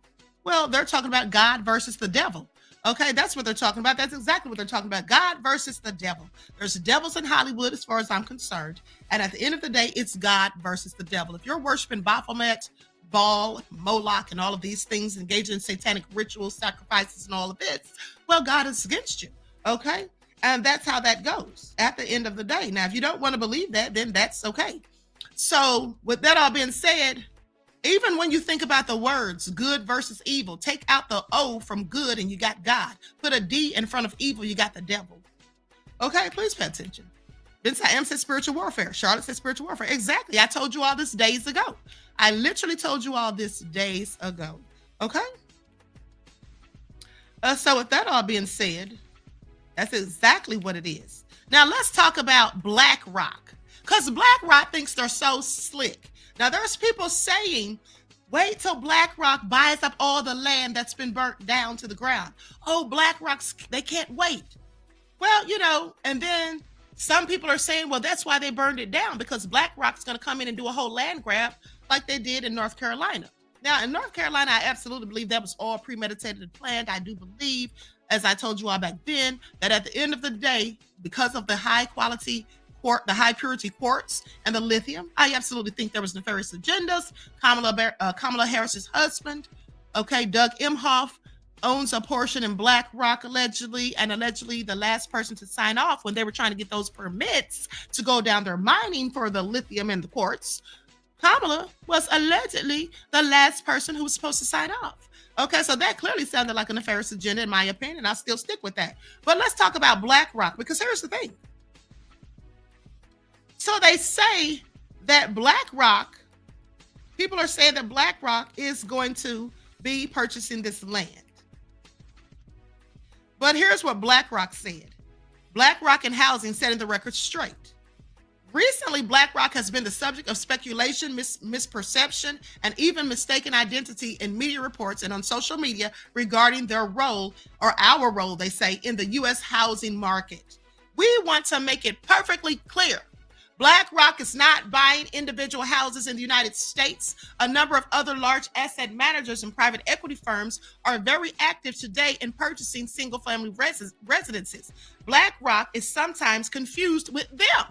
Speaker 2: Well, they're talking about God versus the devil. Okay, that's what they're talking about. That's exactly what they're talking about. God versus the devil. There's devils in Hollywood as far as I'm concerned. And at the end of the day, it's God versus the devil. If you're worshiping Baphomet, Baal, Moloch, and all of these things, engaging in satanic rituals, sacrifices, and all of this, well, God is against you. Okay? And that's how that goes at the end of the day. Now, if you don't want to believe that, then that's okay. So with that all being said, even when you think about the words good versus evil, take out the O from good and you got God. Put a D in front of evil, you got the devil. Okay, please pay attention. Vincent M said spiritual warfare. Charlotte said spiritual warfare. Exactly. I told you all this days ago. I literally told you all this days ago. Okay? So with that all being said, that's exactly what it is. Now let's talk about BlackRock, because BlackRock thinks they're so slick. Now there's people saying, wait till BlackRock buys up all the land that's been burnt down to the ground. Oh, BlackRock's, they can't wait. Well, you know, and then some people are saying, well, that's why they burned it down, because BlackRock's going to come in and do a whole land grab like they did in North Carolina. Now, in North Carolina, I absolutely believe that was all premeditated and planned. I do believe, as I told you all back then, that at the end of the day, because of the high quality quartz, the high purity quartz and the lithium, I absolutely think there was nefarious agendas. Kamala Harris's husband, okay, Doug Emhoff, owns a portion in BlackRock allegedly, and allegedly the last person to sign off when they were trying to get those permits to go down there mining for the lithium and the quartz. Kamala was allegedly the last person who was supposed to sign off. Okay, so that clearly sounded like a nefarious agenda, in my opinion. I'll still stick with that. But let's talk about BlackRock, because here's the thing. So they say that BlackRock, people are saying that BlackRock is going to be purchasing this land. But here's what BlackRock said. BlackRock and housing setting the record straight. Recently, BlackRock has been the subject of speculation, misperception, and even mistaken identity in media reports and on social media regarding their role, or our role, they say, in the U.S. housing market. We want to make it perfectly clear. BlackRock is not buying individual houses in the United States. A number of other large asset managers and private equity firms are very active today in purchasing single-family residences. BlackRock is sometimes confused with them.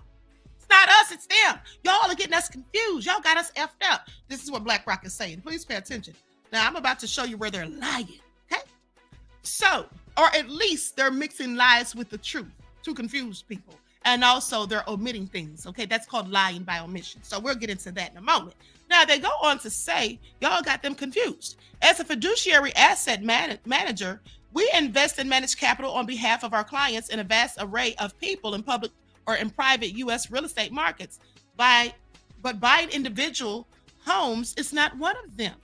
Speaker 2: It's not us, it's them. Y'all are getting us confused. Y'all got us effed up. This is what BlackRock is saying. Please pay attention. Now, I'm about to show you where they're lying, okay? So, or at least they're mixing lies with the truth to confuse people. And also they're omitting things, okay? That's called lying by omission. So we'll get into that in a moment. Now, they go on to say, y'all got them confused. As a fiduciary asset manager, we invest and manage capital on behalf of our clients in a vast array of people in public or in private U.S. real estate markets. But buying individual homes is not one of them.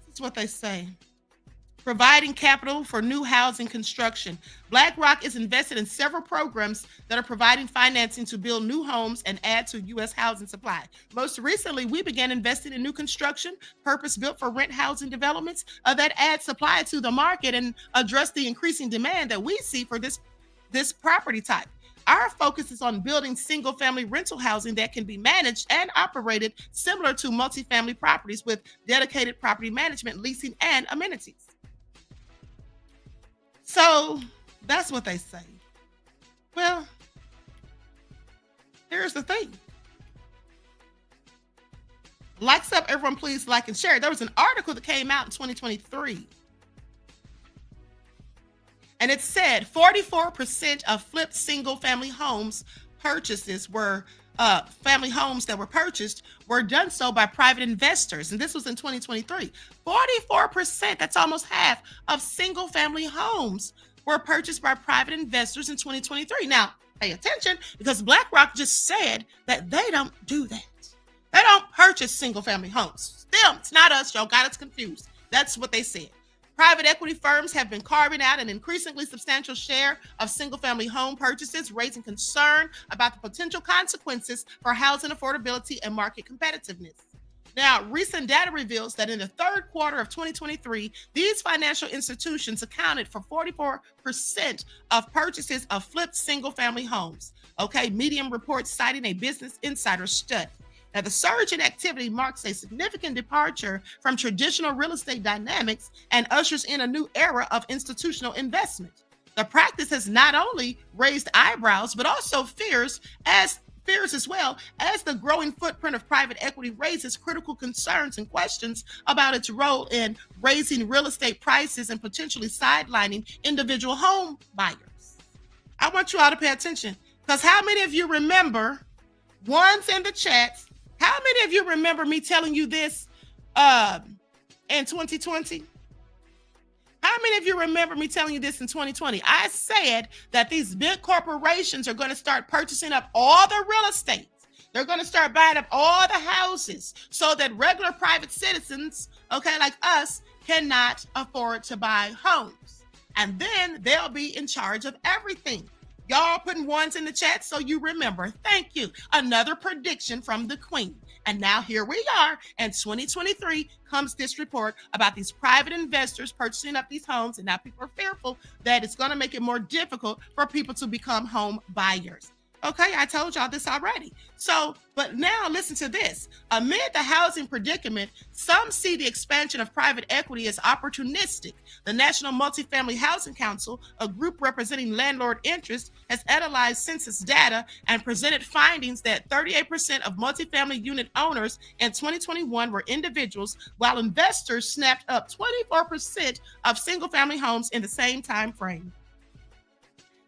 Speaker 2: This is what they say. Providing capital for new housing construction. BlackRock is invested in several programs that are providing financing to build new homes and add to U.S. housing supply. Most recently, we began investing in new construction, purpose-built for rent housing developments that add supply to the market and address the increasing demand that we see for this property type. Our focus is on building single-family rental housing that can be managed and operated similar to multifamily properties with dedicated property management, leasing, and amenities. So that's what they say. Well, here's the thing. Likes up, everyone, please like and share. There was an article that came out in 2023. And it said 44% of flipped single-family homes purchases were family homes that were purchased were done so by private investors. And this was in 2023. 44%, that's almost half of single-family homes were purchased by private investors in 2023. Now, pay attention, because BlackRock just said that they don't do that. They don't purchase single-family homes. Them, it's not us. Y'all got us confused. That's what they said. Private equity firms have been carving out an increasingly substantial share of single-family home purchases, raising concern about the potential consequences for housing affordability and market competitiveness. Now, recent data reveals that in the third quarter of 2023, these financial institutions accounted for 44% of purchases of flipped single-family homes. Okay, Medium reports citing a Business Insider study. Now, the surge in activity marks a significant departure from traditional real estate dynamics and ushers in a new era of institutional investment. The practice has not only raised eyebrows, but also fears as well, as the growing footprint of private equity raises critical concerns and questions about its role in raising real estate prices and potentially sidelining individual home buyers. I want you all to pay attention, because how many of you remember, one's in the chats, how many of you remember me telling you this in 2020? How many of you remember me telling you this in 2020? I said that these big corporations are going to start purchasing up all the real estate. They're going to start buying up all the houses so that regular private citizens, okay, like us, cannot afford to buy homes. And then they'll be in charge of everything. Y'all putting ones in the chat so you remember. Thank you. Another prediction from the Queen. And now here we are. In 2023 comes this report about these private investors purchasing up these homes. And now people are fearful that it's going to make it more difficult for people to become home buyers. Okay, I told y'all this already. So, but now listen to this. Amid the housing predicament, some see the expansion of private equity as opportunistic. The National Multifamily Housing Council, a group representing landlord interests, has analyzed census data and presented findings that 38% of multifamily unit owners in 2021 were individuals, while investors snapped up 24% of single-family homes in the same time frame.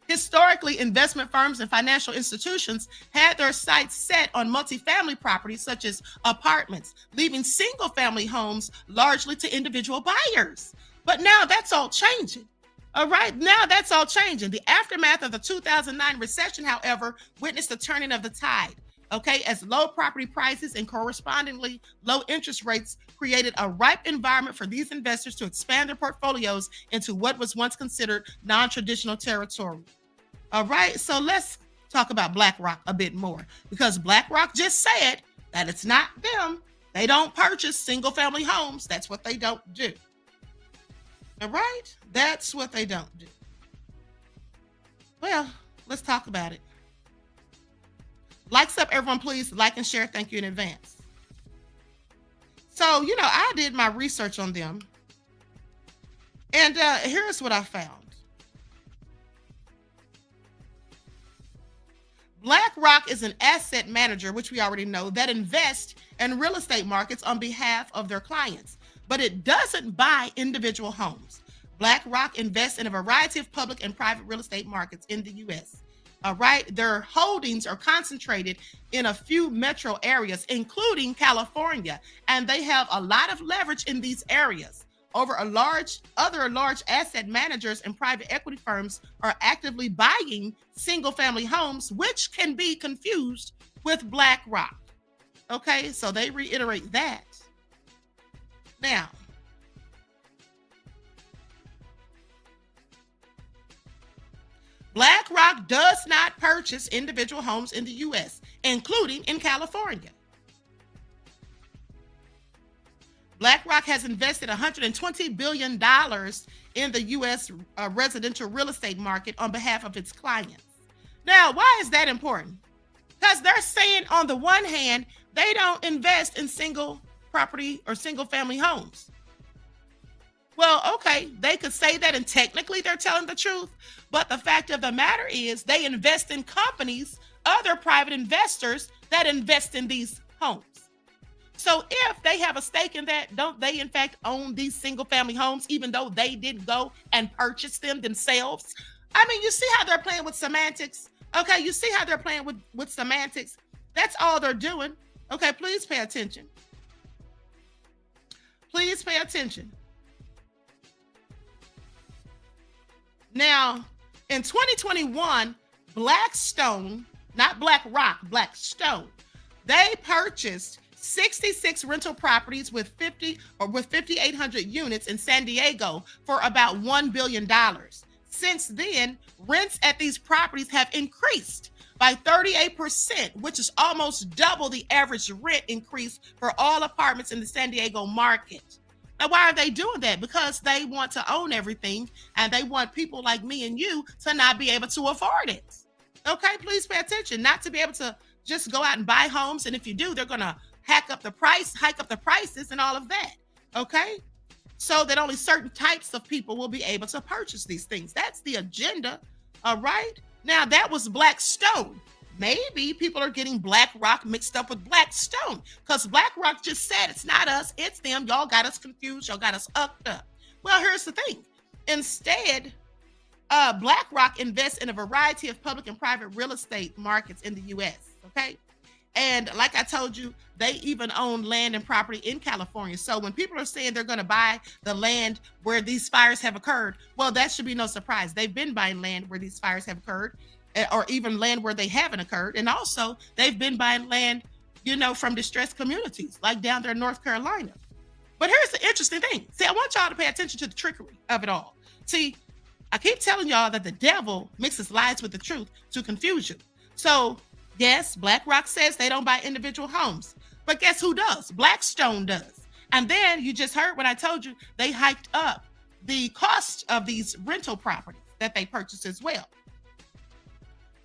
Speaker 2: Historically, investment firms and financial institutions had their sights set on multifamily properties such as apartments, leaving single-family homes largely to individual buyers. But now that's all changing. All right, now that's all changing. The aftermath of the 2009 recession, however, witnessed a turning of the tide. Okay, as low property prices and correspondingly low interest rates created a ripe environment for these investors to expand their portfolios into what was once considered non-traditional territory. All right, so let's talk about BlackRock a bit more, because BlackRock just said that it's not them. They don't purchase single-family homes. That's what they don't do. All right, that's what they don't do. Well, let's talk about it. Likes up, everyone, please. Like and share. Thank you in advance. So, I did my research on them. And here's what I found. BlackRock is an asset manager, which we already know, that invests in real estate markets on behalf of their clients. But it doesn't buy individual homes. BlackRock invests in a variety of public and private real estate markets in the U.S. All right, their holdings are concentrated in a few metro areas, including California, and they have a lot of leverage in these areas. Other large asset managers and private equity firms are actively buying single-family homes, which can be confused with BlackRock. Okay, so they reiterate that. Now, BlackRock does not purchase individual homes in the U.S., including in California. BlackRock has invested $120 billion in the U.S. Residential real estate market on behalf of its clients. Now, why is that important? Because they're saying, on the one hand, they don't invest in single property or single family homes. Well, okay, they could say that, and technically they're telling the truth. But the fact of the matter is they invest in companies, other private investors that invest in these homes. So if they have a stake in that, don't they in fact own these single family homes, even though they didn't go and purchase them themselves? I mean, you see how they're playing with semantics? Okay, you see how they're playing with semantics? That's all they're doing. Okay, please pay attention. Please pay attention. Now, in 2021, Blackstone, not BlackRock, Blackstone, they purchased 66 rental properties with 5,800 units in San Diego for about $1 billion. Since then, rents at these properties have increased by 38%, which is almost double the average rent increase for all apartments in the San Diego market. Now, why are they doing that? Because they want to own everything, and they want people like me and you to not be able to afford it. Okay, please pay attention. Not to be able to just go out and buy homes, and if you do, they're going to hike up the prices and all of that. Okay, so that only certain types of people will be able to purchase these things. That's the agenda. All right. Now, that was Blackstone. Maybe people are getting BlackRock mixed up with Blackstone, because BlackRock just said it's not us, it's them. Y'all got us confused. Y'all got us upped up. Well, here's the thing. Instead, BlackRock invests in a variety of public and private real estate markets in the U.S. Okay. And like I told you, they even own land and property in California. So when people are saying they're going to buy the land where these fires have occurred, well, that should be no surprise. They've been buying land where these fires have occurred, or even land where they haven't occurred. And also they've been buying land, from distressed communities like down there in North Carolina. But here's the interesting thing. See, I want y'all to pay attention to the trickery of it all. See, I keep telling y'all that the devil mixes lies with the truth to confuse you. So yes, BlackRock says they don't buy individual homes, but guess who does? Blackstone does. And then you just heard when I told you they hiked up the cost of these rental properties that they purchased as well.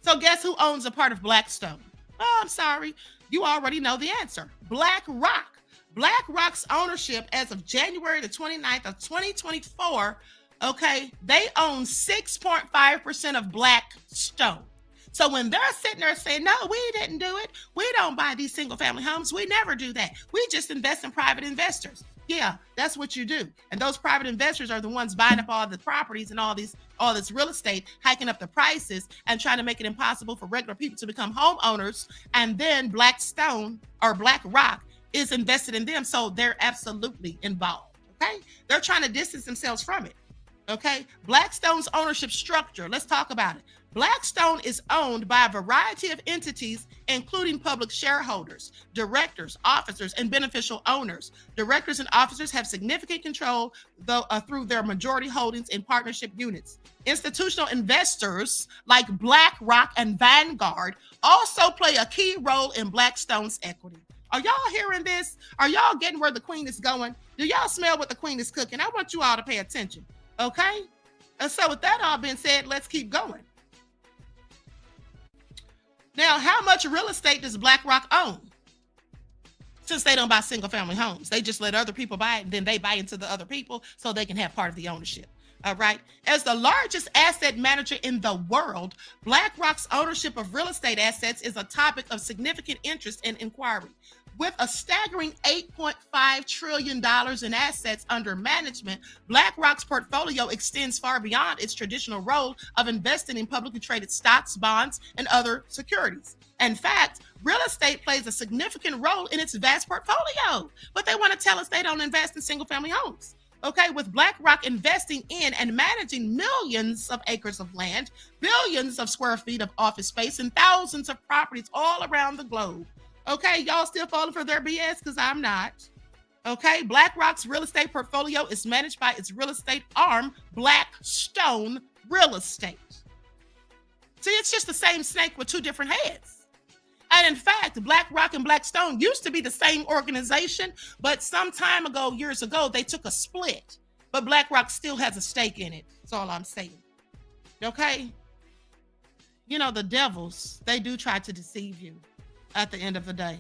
Speaker 2: So guess who owns a part of Blackstone? Oh, I'm sorry. You already know the answer. BlackRock. BlackRock's ownership as of January the 29th of 2024, okay, they own 6.5% of Blackstone. So when they're sitting there saying, no, we didn't do it. We don't buy these single family homes. We never do that. We just invest in private investors. Yeah, that's what you do. And those private investors are the ones buying up all the properties and all this real estate, hiking up the prices and trying to make it impossible for regular people to become homeowners. And then Blackstone or BlackRock is invested in them. So they're absolutely involved. Okay. They're trying to distance themselves from it. Okay. Blackstone's ownership structure. Let's talk about it. Blackstone is owned by a variety of entities, including public shareholders, directors, officers, and beneficial owners. Directors and officers have significant control through their majority holdings in partnership units. Institutional investors like BlackRock and Vanguard also play a key role in Blackstone's equity. Are y'all hearing this? Are y'all getting where the queen is going? Do y'all smell what the queen is cooking? I want you all to pay attention, okay? And so with that all being said, let's keep going. Now, how much real estate does BlackRock own? Since they don't buy single family homes, they just let other people buy it and then they buy into the other people so they can have part of the ownership. All right. As the largest asset manager in the world, BlackRock's ownership of real estate assets is a topic of significant interest and inquiry. With a staggering $8.5 trillion in assets under management, BlackRock's portfolio extends far beyond its traditional role of investing in publicly traded stocks, bonds, and other securities. In fact, real estate plays a significant role in its vast portfolio, but they want to tell us they don't invest in single-family homes. Okay, with BlackRock investing in and managing millions of acres of land, billions of square feet of office space, and thousands of properties all around the globe. Okay, y'all still falling for their BS? Because I'm not. Okay, BlackRock's real estate portfolio is managed by its real estate arm, Blackstone Real Estate. See, it's just the same snake with two different heads. And in fact, BlackRock and Blackstone used to be the same organization, but some time ago, years ago, they took a split. But BlackRock still has a stake in it. That's all I'm saying. Okay? You know, the devils, they do try to deceive you at the end of the day.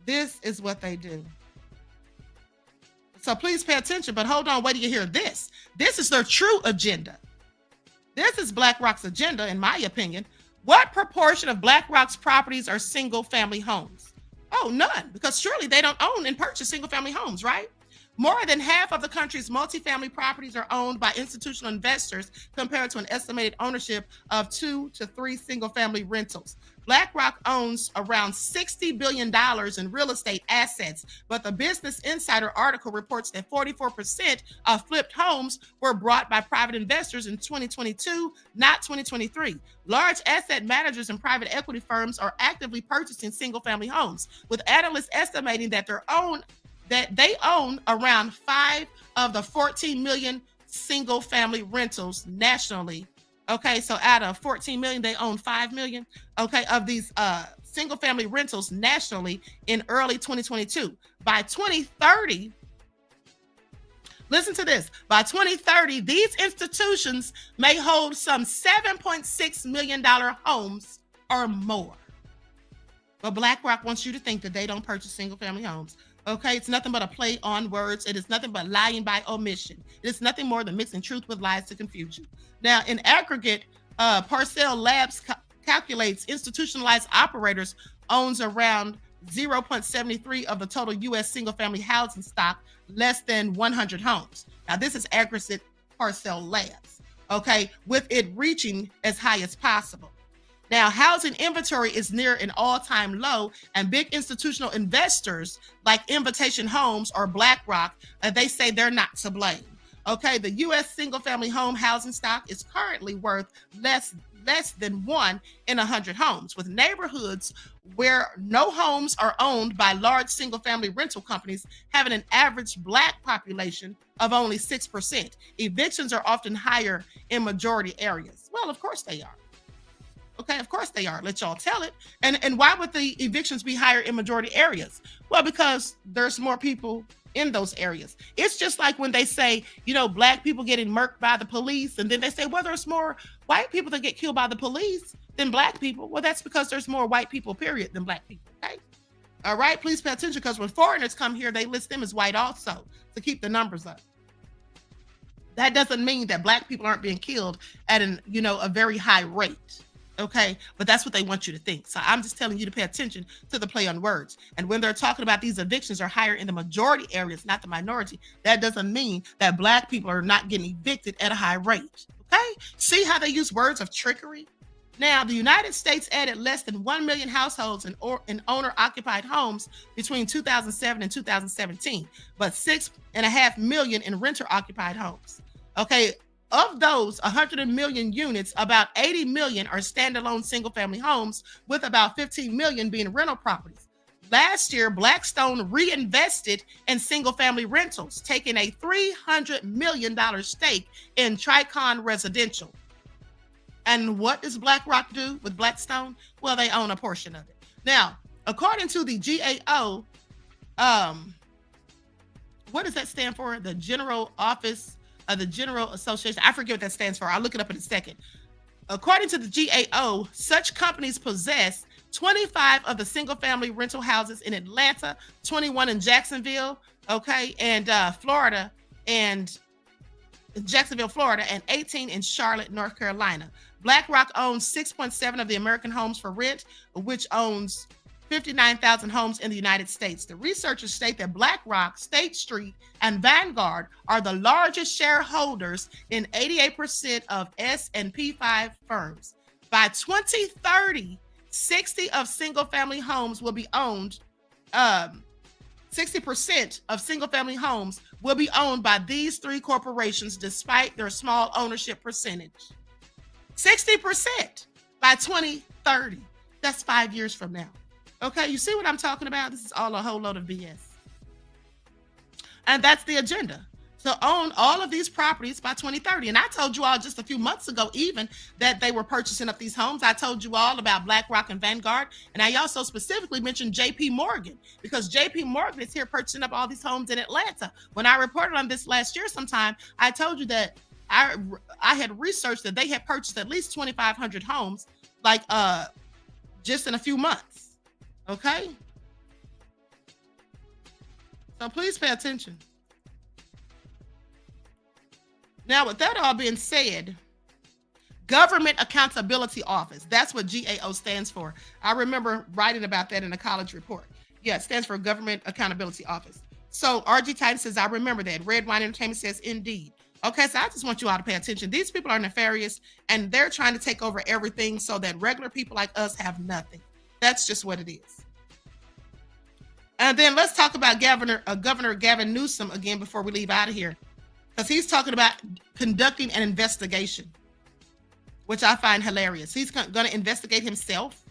Speaker 2: This is what they do. So please pay attention, but hold on, wait till you hear this. This is their true agenda. This is BlackRock's agenda, in my opinion. What proportion of BlackRock's properties are single-family homes? Oh, none, because surely they don't own and purchase single-family homes, right? More than half of the country's multifamily properties are owned by institutional investors compared to an estimated ownership of 2 to 3 single-family rentals. BlackRock owns around $60 billion in real estate assets, but the Business Insider article reports that 44% of flipped homes were bought by private investors in 2022, not 2023. Large asset managers and private equity firms are actively purchasing single-family homes, with analysts estimating that they own around 5 of the 14 million single-family rentals nationally. Okay, so out of 14 million, they own 5 million, okay, of these single-family rentals nationally in early 2022. By 2030, listen to this, by 2030, these institutions may hold some $7.6 million homes or more. But BlackRock wants you to think that they don't purchase single-family homes. Okay, it's nothing but a play on words. It is nothing but lying by omission. It is nothing more than mixing truth with lies to confuse you. Now, in aggregate, Parcell Labs calculates institutionalized operators owns around 0.73 of the total U.S. single-family housing stock, less than 100 homes. Now, this is aggregate Parcell Labs, okay, with it reaching as high as possible. Now, housing inventory is near an all-time low, and big institutional investors like Invitation Homes or BlackRock, they say they're not to blame. Okay, the U.S. single-family home housing stock is currently worth less than 1 in 100 homes, with neighborhoods where no homes are owned by large single-family rental companies having an average Black population of only 6%. Evictions are often higher in majority areas. Well, of course they are. Okay, of course they are. Let y'all tell it. And why would the evictions be higher in majority areas? Well, because there's more people in those areas. It's just like when they say, you know, Black people getting murked by the police, and then they say, well, there's more white people that get killed by the police than Black people. Well, that's because there's more white people, period, than Black people. Okay. All right. Please pay attention, because when foreigners come here, they list them as white also to keep the numbers up. That doesn't mean that Black people aren't being killed at a very high rate. Okay, but that's what they want you to think. So I'm just telling you to pay attention to the play on words. And when they're talking about these evictions are higher in the majority areas, not the minority, that doesn't mean that Black people are not getting evicted at a high rate. Okay, see how they use words of trickery? Now, the United States added less than 1 million households in owner-occupied homes between 2007 and 2017, but 6.5 million in renter-occupied homes. Okay, of those 100 million units, about 80 million are standalone single-family homes, with about 15 million being rental properties. Last year, Blackstone reinvested in single-family rentals, taking a $300 million stake in Tricon Residential. And what does BlackRock do with Blackstone? Well, they own a portion of it. Now, according to the GAO, what does that stand for? The General Office of the General Association. I forget what that stands for. I'll look it up in a second. According to the GAO, such companies possess 25 of the single-family rental houses in Atlanta, 21 in Jacksonville, and Florida, and Jacksonville, Florida, and 18 in Charlotte, North Carolina. BlackRock owns 6.7 of the American Homes for Rent, which owns 59,000 homes in the United States. The researchers state that BlackRock, State Street, and Vanguard are the largest shareholders in 88% of S&P 5 firms. By 2030, 60% of single-family homes will be owned by these three corporations, despite their small ownership percentage. 60% by 2030. That's 5 years from now. Okay, you see what I'm talking about? This is all a whole load of BS. And that's the agenda. To own all of these properties by 2030. And I told you all just a few months ago even that they were purchasing up these homes. I told you all about BlackRock and Vanguard. And I also specifically mentioned JP Morgan, because JP Morgan is here purchasing up all these homes in Atlanta. When I reported on this last year sometime, I told you that I had researched that they had purchased at least 2,500 homes, just in a few months. Okay? So please pay attention. Now, with that all being said, Government Accountability Office, that's what GAO stands for. I remember writing about that in a college report. Yeah, it stands for Government Accountability Office. So RG Titan says, I remember that. Red Wine Entertainment says, indeed. Okay, so I just want you all to pay attention. These people are nefarious, and they're trying to take over everything so that regular people like us have nothing. That's just what it is. And then let's talk about Governor Gavin Newsom again before we leave out of here, because he's talking about conducting an investigation, which I find hilarious. He's going to investigate himself.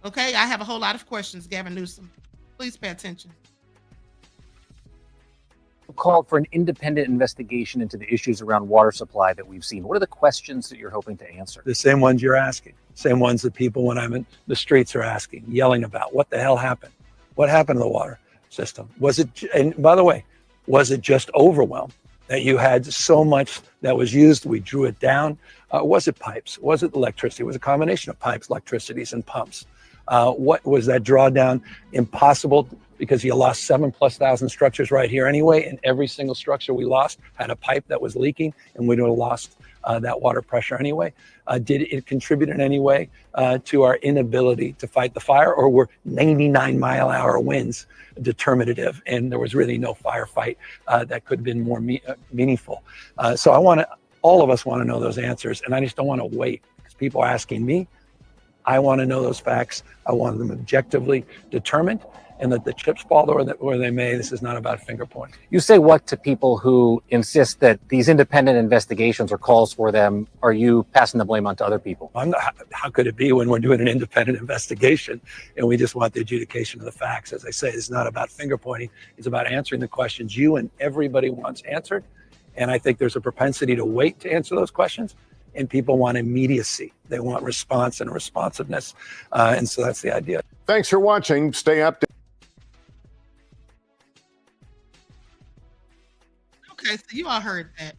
Speaker 2: Okay, I have a whole lot of questions, Gavin Newsom. Please pay attention.
Speaker 12: Called for an independent investigation into the issues around water supply that we've seen. What are the questions that you're hoping to answer?
Speaker 13: The same ones you're asking, same ones that people when I'm in the streets are asking, yelling about. What the hell happened? What happened to the water system? Was it, and by the way, was it just overwhelmed that you had so much that was used, we drew it down? Was it pipes? Was it electricity? It was a combination of pipes, electricities, and pumps. What was that drawdown? Impossible, because you lost 7,000+ structures right here anyway, and every single structure we lost had a pipe that was leaking, and we would have lost that water pressure anyway. Did it contribute in any way to our inability to fight the fire, or were 99-mile-an-hour winds determinative, and there was really no firefight that could have been more meaningful? So all of us want to know those answers, and I just don't want to wait, because people are asking me. I want to know those facts. I want them objectively determined, and that the chips fall where they may. This is not about finger pointing.
Speaker 12: You say what to people who insist that these independent investigations or calls for them? Are you passing the blame onto other people?
Speaker 13: How could it be when we're doing an independent investigation and we just want the adjudication of the facts? As I say, it's not about finger pointing. It's about answering the questions you and everybody wants answered. And I think there's a propensity to wait to answer those questions. And people want immediacy. They want response and responsiveness. And so that's the idea.
Speaker 14: Thanks for watching. Stay updated.
Speaker 2: Okay, so you all heard that.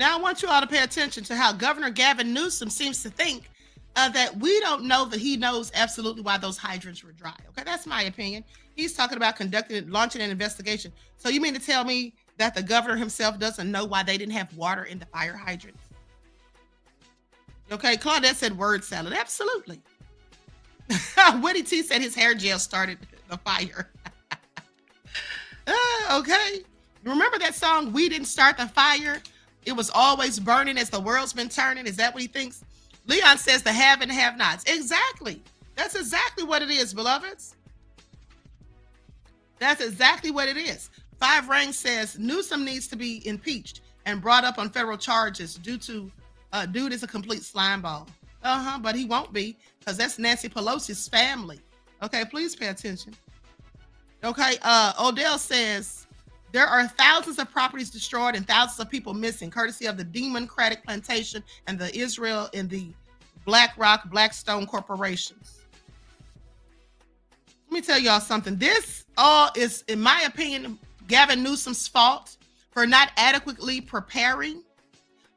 Speaker 2: Now I want you all to pay attention to how Governor Gavin Newsom seems to think that we don't know that he knows absolutely why those hydrants were dry. Okay, that's my opinion. He's talking about launching an investigation. So you mean to tell me that the governor himself doesn't know why they didn't have water in the fire hydrants? Okay, Claudette said word salad. Absolutely. Woody T said his hair gel started the fire. Okay. Remember that song, We Didn't Start the Fire? It was always burning as the world's been turning. Is that what he thinks? Leon says the have and have-nots. Exactly. That's exactly what it is, beloveds. That's exactly what it is. Five Rang says Newsom needs to be impeached and brought up on federal charges due to dude is a complete slime ball. But he won't be, because that's Nancy Pelosi's family. Okay, please pay attention. Okay, Odell says there are thousands of properties destroyed and thousands of people missing, courtesy of the Democratic Plantation and the Israel and the BlackRock, Blackstone corporations. Let me tell y'all something. This all is, in my opinion, Gavin Newsom's fault for not adequately preparing,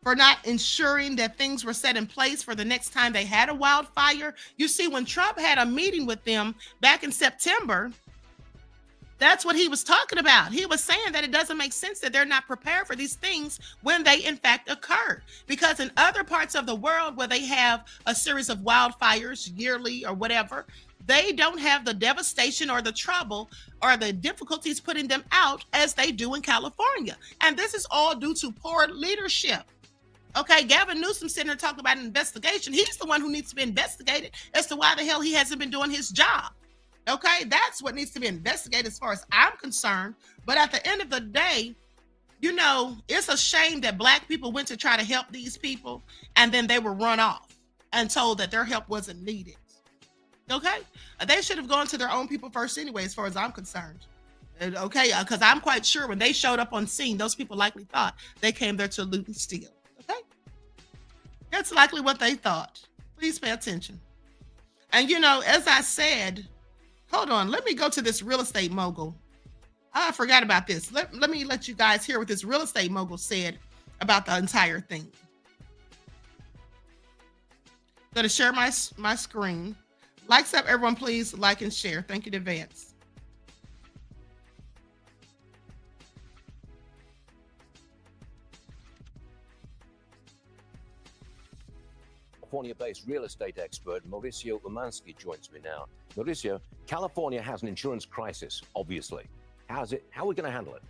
Speaker 2: for not ensuring that things were set in place for the next time they had a wildfire. You see, when Trump had a meeting with them back in September, that's what he was talking about. He was saying that it doesn't make sense that they're not prepared for these things when they in fact occur. Because in other parts of the world where they have a series of wildfires yearly or whatever, they don't have the devastation or the trouble or the difficulties putting them out as they do in California. And this is all due to poor leadership. Okay, Gavin Newsom sitting here talking about an investigation. He's the one who needs to be investigated as to why the hell he hasn't been doing his job. Okay, that's what needs to be investigated as far as I'm concerned. But at the end of the day, you know, it's a shame that Black people went to try to help these people and then they were run off and told that their help wasn't needed. Okay, they should have gone to their own people first anyway, as far as I'm concerned. Okay, because I'm quite sure when they showed up on scene, those people likely thought they came there to loot and steal. Okay, that's likely what they thought. Please pay attention. And you know, as I said, hold on, let me go to this real estate mogul. I forgot about this. Let me let you guys hear what this real estate mogul said about the entire thing. I'm going to share my screen. Likes up, everyone, please like and share. Thank you in advance.
Speaker 15: California-based real estate expert Mauricio Umansky joins me now. Mauricio, California has an insurance crisis, obviously. How are we going to handle it?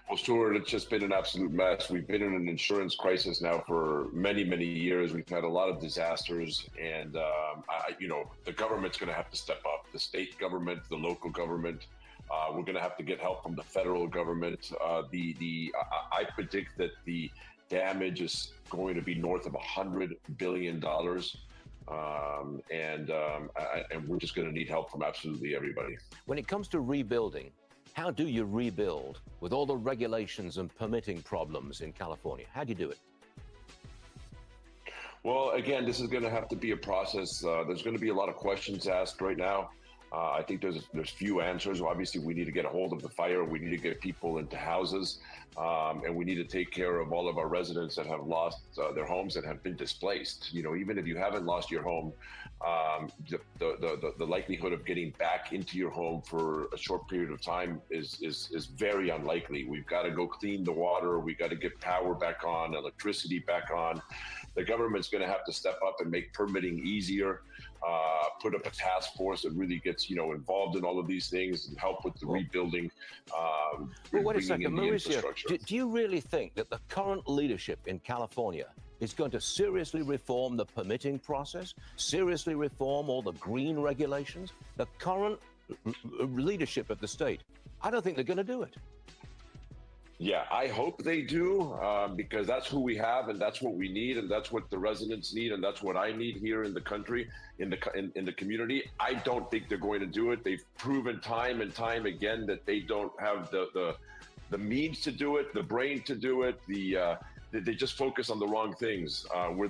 Speaker 16: Well, Stuart, it's just been an absolute mess. We've been in an insurance crisis now for many, many years. We've had a lot of disasters, and the government's going to have to step up. The state government, the local government. We're going to have to get help from the federal government. I predict that the damage is going to be north of $100 billion, and we're just going to need help from absolutely everybody.
Speaker 15: When it comes to rebuilding, how do you rebuild with all the regulations and permitting problems in California? How do you do it?
Speaker 16: Well, again, this is going to have to be a process. There's going to be a lot of questions asked right now. I think there's few answers. Obviously, we need to get a hold of the fire. We need to get people into houses, and we need to take care of all of our residents that have lost their homes, that have been displaced. You know, even if you haven't lost your home, the likelihood of getting back into your home for a short period of time is very unlikely. We've got to go clean the water. We got to get power back on, electricity back on. The government's going to have to step up and make permitting easier. Put up a task force that really gets, involved in all of these things and help with the rebuilding.
Speaker 15: Well, wait a second, Mauricio, do you really think that the current leadership in California is going to seriously reform the permitting process, seriously reform all the green regulations? The current leadership of the state, I don't think they're going to do it.
Speaker 16: Yeah, I hope they do, because that's who we have, and that's what we need, and that's what the residents need, and that's what I need here in the country, in the community. I don't think they're going to do it. They've proven time and time again that they don't have the means to do it, the brain to do it. They just focus on the wrong things. We're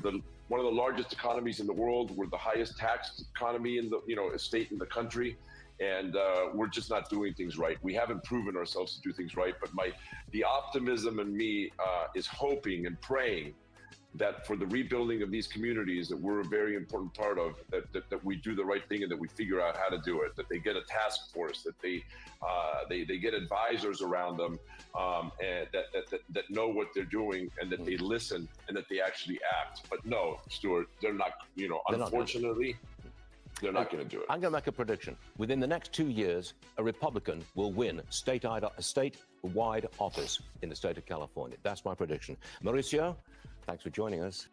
Speaker 16: one of the largest economies in the world. We're the highest taxed economy in the state in the country. And we're just not doing things right. We haven't proven ourselves to do things right. But the optimism in me is hoping and praying that for the rebuilding of these communities that we're a very important part of, that we do the right thing and that we figure out how to do it, that they get a task force, that they get advisors around them, and that know what they're doing, and that they listen and that they actually act. But no, Stuart, they're not, unfortunately, they're not going to do it.
Speaker 15: I'm going to make a prediction. Within the next 2 years, a Republican will win statewide office in the state of California. That's my prediction. Mauricio, thanks for joining us.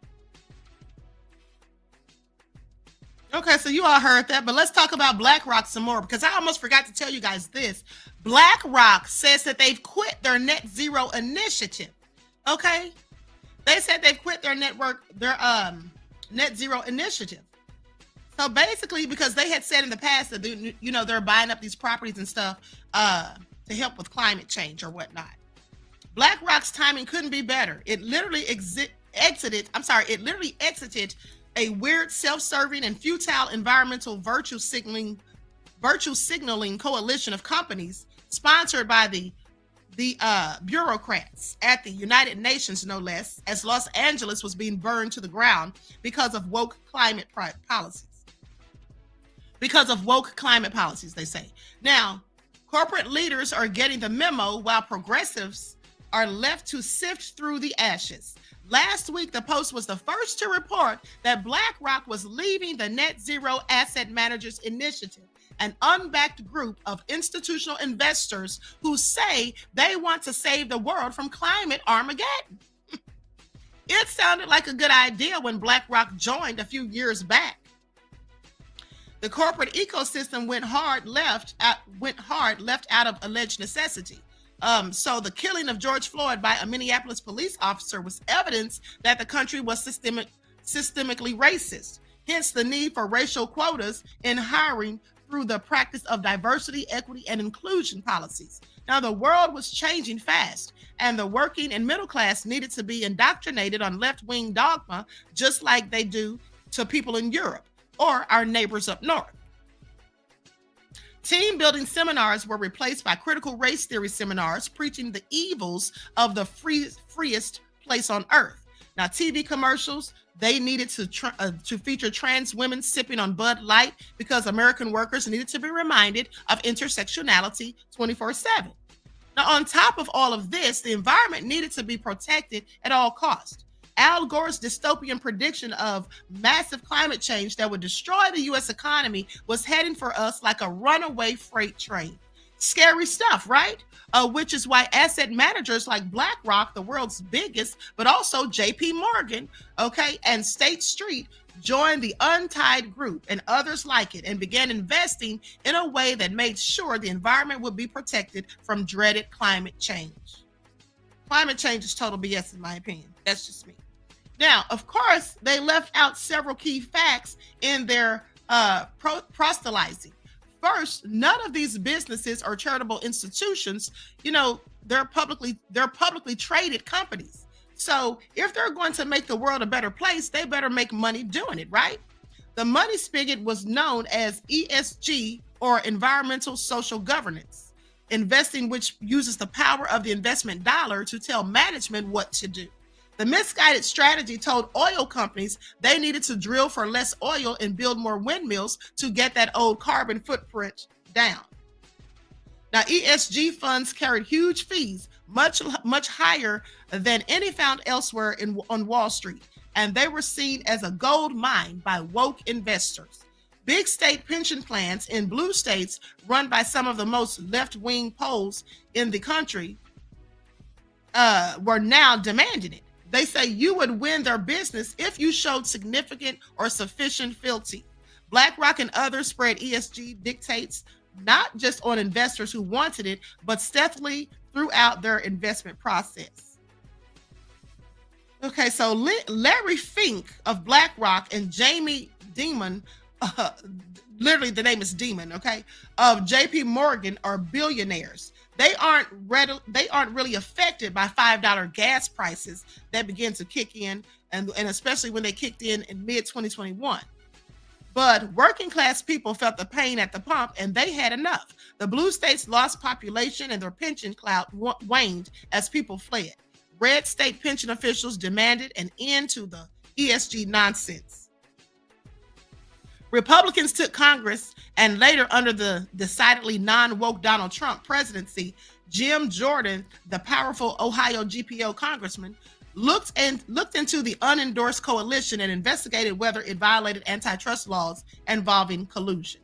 Speaker 2: Okay, so you all heard that, but let's talk about BlackRock some more, because I almost forgot to tell you guys this. BlackRock says that they've quit their net zero initiative. Okay? They said they've quit their net zero initiative. So basically, because they had said in the past that they're buying up these properties and stuff to help with climate change or whatnot. BlackRock's timing couldn't be better. It literally exited a weird, self-serving, and futile environmental virtue signaling coalition of companies sponsored by the bureaucrats at the United Nations, no less, as Los Angeles was being burned to the ground because of woke climate policies. Because of woke climate policies, they say. Now, corporate leaders are getting the memo while progressives are left to sift through the ashes. Last week, the Post was the first to report that BlackRock was leaving the Net Zero Asset Managers Initiative, an unbacked group of institutional investors who say they want to save the world from climate Armageddon. It sounded like a good idea when BlackRock joined a few years back. The corporate ecosystem went hard left out of alleged necessity. So the killing of George Floyd by a Minneapolis police officer was evidence that the country was systemically racist. Hence the need for racial quotas in hiring through the practice of diversity, equity, and inclusion policies. Now, the world was changing fast, and the working and middle class needed to be indoctrinated on left-wing dogma, just like they do to people in Europe or our neighbors up north. Team building seminars were replaced by critical race theory seminars preaching the evils of the freest place on earth. Now, TV commercials, they needed to feature trans women sipping on Bud Light because American workers needed to be reminded of intersectionality 24/7. Now, on top of all of this, the environment needed to be protected at all costs. Al Gore's dystopian prediction of massive climate change that would destroy the U.S. economy was heading for us like a runaway freight train. Scary stuff, right? Which is why asset managers like BlackRock, the world's biggest, but also JP Morgan, and State Street joined the Untied Group and others like it and began investing in a way that made sure the environment would be protected from dreaded climate change. Climate change is total BS in my opinion. That's just me. Now, of course, they left out several key facts in their proselytizing. First, none of these businesses or charitable institutions, they're publicly traded companies. So if they're going to make the world a better place, they better make money doing it, right? The money spigot was known as ESG, or environmental social governance, investing which uses the power of the investment dollar to tell management what to do. The misguided strategy told oil companies they needed to drill for less oil and build more windmills to get that old carbon footprint down. Now, ESG funds carried huge fees, much higher than any found elsewhere on Wall Street, and they were seen as a gold mine by woke investors. Big state pension plans in blue states run by some of the most left-wing poles in the country were now demanding it. They say you would win their business if you showed significant or sufficient fealty. BlackRock and others spread ESG dictates not just on investors who wanted it, but stealthily throughout their investment process. Okay, so Larry Fink of BlackRock and Jamie Dimon, literally the name is Demon, of JP Morgan are billionaires. They aren't really affected by $5 gas prices that began to kick in, and especially when they kicked in mid-2021. But working class people felt the pain at the pump, and they had enough. The blue states lost population, and their pension clout waned as people fled. red state pension officials demanded an end to the ESG nonsense. Republicans took Congress, and later under the decidedly non-woke Donald Trump presidency, Jim Jordan, the powerful Ohio GPO congressman, looked into the unendorsed coalition and investigated whether it violated antitrust laws involving collusion.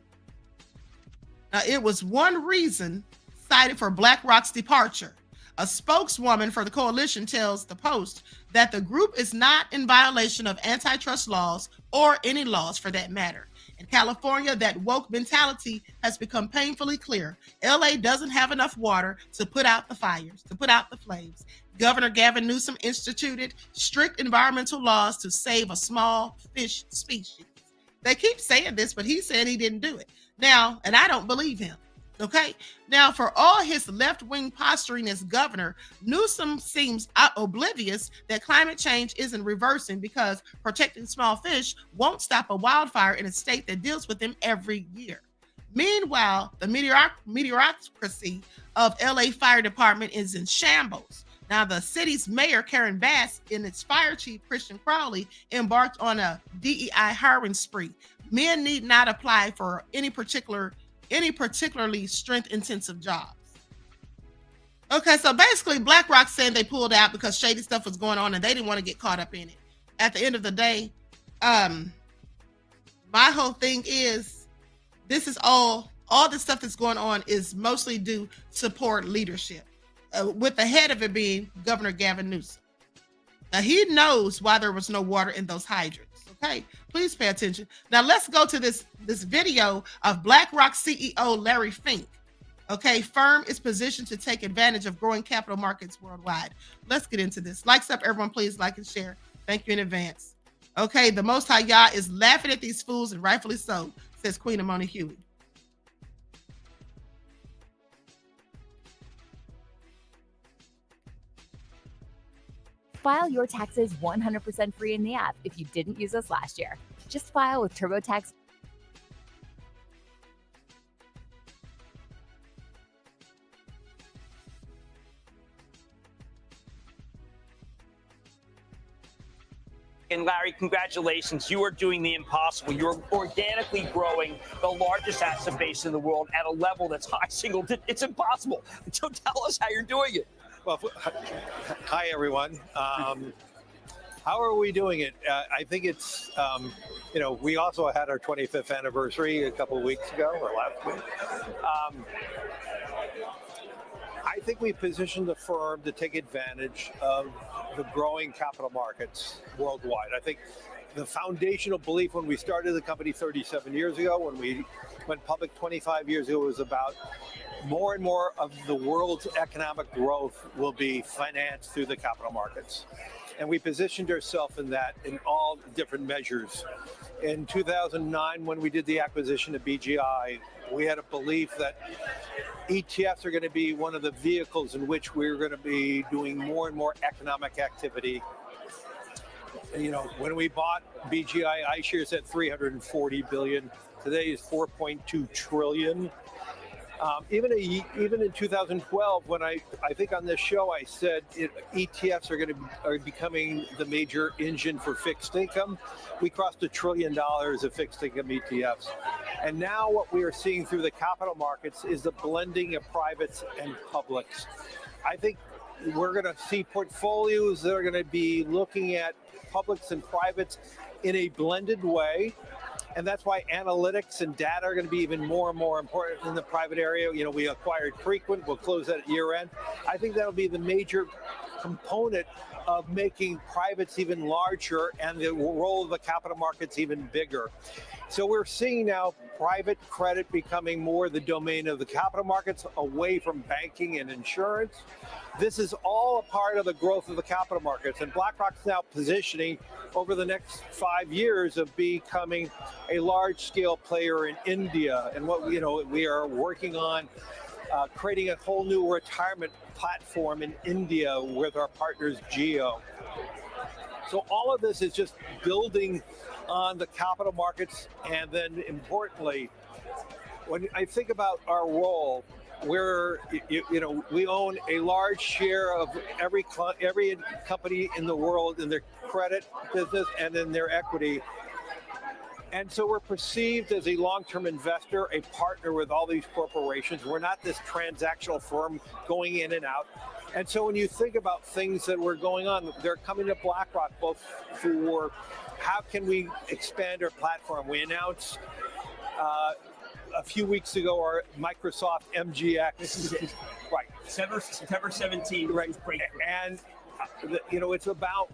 Speaker 2: Now, it was one reason cited for BlackRock's departure. A spokeswoman for the coalition tells the Post that the group is not in violation of antitrust laws or any laws for that matter. In California, that woke mentality has become painfully clear. LA doesn't have enough water to put out the fires, to put out the flames. Governor Gavin Newsom instituted strict environmental laws to save a small fish species. They keep saying this, but he said he didn't do it. Now, and I don't believe him. Okay. Now, for all his left-wing posturing as governor, Newsom seems oblivious that climate change isn't reversing because protecting small fish won't stop a wildfire in a state that deals with them every year. Meanwhile, the meteorocracy of LA Fire Department is in shambles. Now, the city's mayor, Karen Bass, and its fire chief, Christian Crowley, embarked on a DEI hiring spree. Men need not apply for any particularly strength-intensive jobs. Okay, so basically BlackRock saying they pulled out because shady stuff was going on and they didn't want to get caught up in it. At the end of the day, my whole thing is this is all the stuff that's going on is mostly due to poor leadership, with the head of it being Governor Gavin Newsom. Now, he knows why there was no water in those hydrants. Okay, please pay attention. Now let's go to this video of BlackRock CEO Larry Fink. Okay, firm is positioned to take advantage of growing capital markets worldwide. Let's get into this. Likes up, everyone. Please like and share. Thank you in advance. Okay, the Most High Yah is laughing at these fools, and rightfully so, says Queen Ahmadiyyah.
Speaker 17: File your taxes 100% free in the app if you didn't use us last year. Just file with TurboTax.
Speaker 18: And Larry, congratulations. You are doing the impossible. You're organically growing the largest asset base in the world at a level that's high single digit. It's impossible. So tell us how you're doing it.
Speaker 19: Well, hi, everyone. How are we doing it? I think it's, we also had our 25th anniversary a couple of weeks ago or last week. I think we positioned the firm to take advantage of the growing capital markets worldwide. I think the foundational belief when we started the company 37 years ago, when we went public 25 years ago, was about more and more of the world's economic growth will be financed through the capital markets. And we positioned ourselves in that in all different measures. In 2009, when we did the acquisition of BGI, we had a belief that ETFs are going to be one of the vehicles in which we're going to be doing more and more economic activity. When we bought BGI, iShares at $340 billion. Today is $4.2 trillion. Even in 2012, when I think on this show I said ETFs are becoming the major engine for fixed income, we crossed $1 trillion of fixed income ETFs. And now what we are seeing through the capital markets is the blending of privates and publics. I think we're going to see portfolios that are going to be looking at publics and privates in a blended way. And that's why analytics and data are going to be even more and more important in the private area. We acquired Frequent. We'll close that at year end. I think that'll be the major component of making privates even larger and the role of the capital markets even bigger. So we're seeing now private credit becoming more the domain of the capital markets, away from banking and insurance. This is all a part of the growth of the capital markets, and BlackRock's now positioning over the next 5 years of becoming a large-scale player in India. And what we are working on creating a whole new retirement platform in India with our partners Geo. So all of this is just building on the capital markets. And then importantly, when I think about our role, we own a large share of every company in the world in their credit business and in their equity. And so we're perceived as a long-term investor, a partner with all these corporations. We're not this transactional firm going in and out. And so when you think about things that were going on, they're coming to BlackRock both for how can we expand our platform. We announced a few weeks ago our Microsoft MGX.
Speaker 18: This is it.
Speaker 19: Right.
Speaker 18: September 17th.
Speaker 19: Right. And, it's about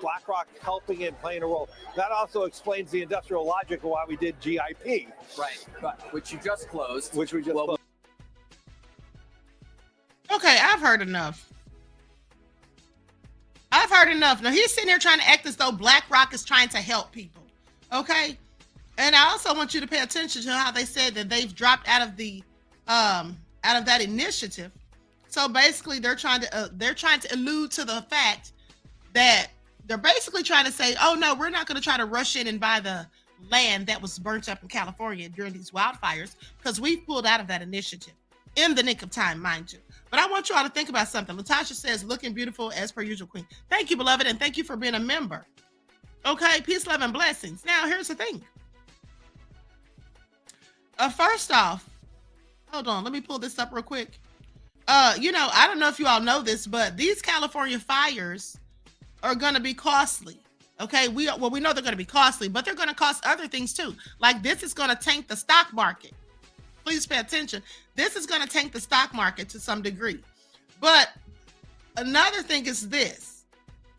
Speaker 19: BlackRock helping and playing a role. That also explains the industrial logic of why we did GIP.
Speaker 20: Right. Which you just closed.
Speaker 19: Which we just closed.
Speaker 2: Okay, I've heard enough. Now he's sitting here trying to act as though BlackRock is trying to help people. Okay. And I also want you to pay attention to how they said that they've dropped out of that initiative. So basically they're trying to allude to the fact that they're basically trying to say, oh no, we're not going to try to rush in and buy the land that was burnt up in California during these wildfires, because we've pulled out of that initiative in the nick of time, mind you. But I want you all to think about something. Latasha says, looking beautiful as per usual, Queen. Thank you, beloved, and thank you for being a member. Okay, peace, love, and blessings. Now, here's the thing. First off, hold on, let me pull this up real quick. I don't know if you all know this, but these California fires are going to be costly. Okay, we know they're going to be costly, but they're going to cost other things too. Like this is going to tank the stock market. Please pay attention. This is going to tank the stock market to some degree. But another thing is this.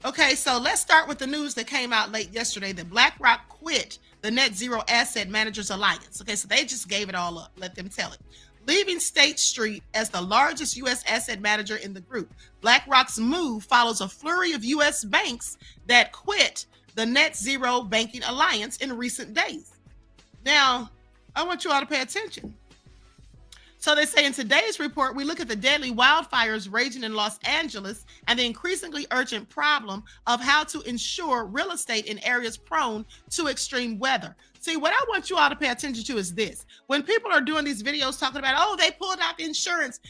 Speaker 2: Okay, so let's start with the news that came out late yesterday that BlackRock quit the Net Zero Asset Managers Alliance. Okay, so they just gave it all up. Let them tell it. Leaving State Street as the largest U.S. asset manager in the group, BlackRock's move follows a flurry of U.S. banks that quit the Net Zero Banking Alliance in recent days. Now, I want you all to pay attention. So they say in today's report, we look at the deadly wildfires raging in Los Angeles and the increasingly urgent problem of how to insure real estate in areas prone to extreme weather. See, what I want you all to pay attention to is this. When people are doing these videos talking about, oh, they pulled out the insurance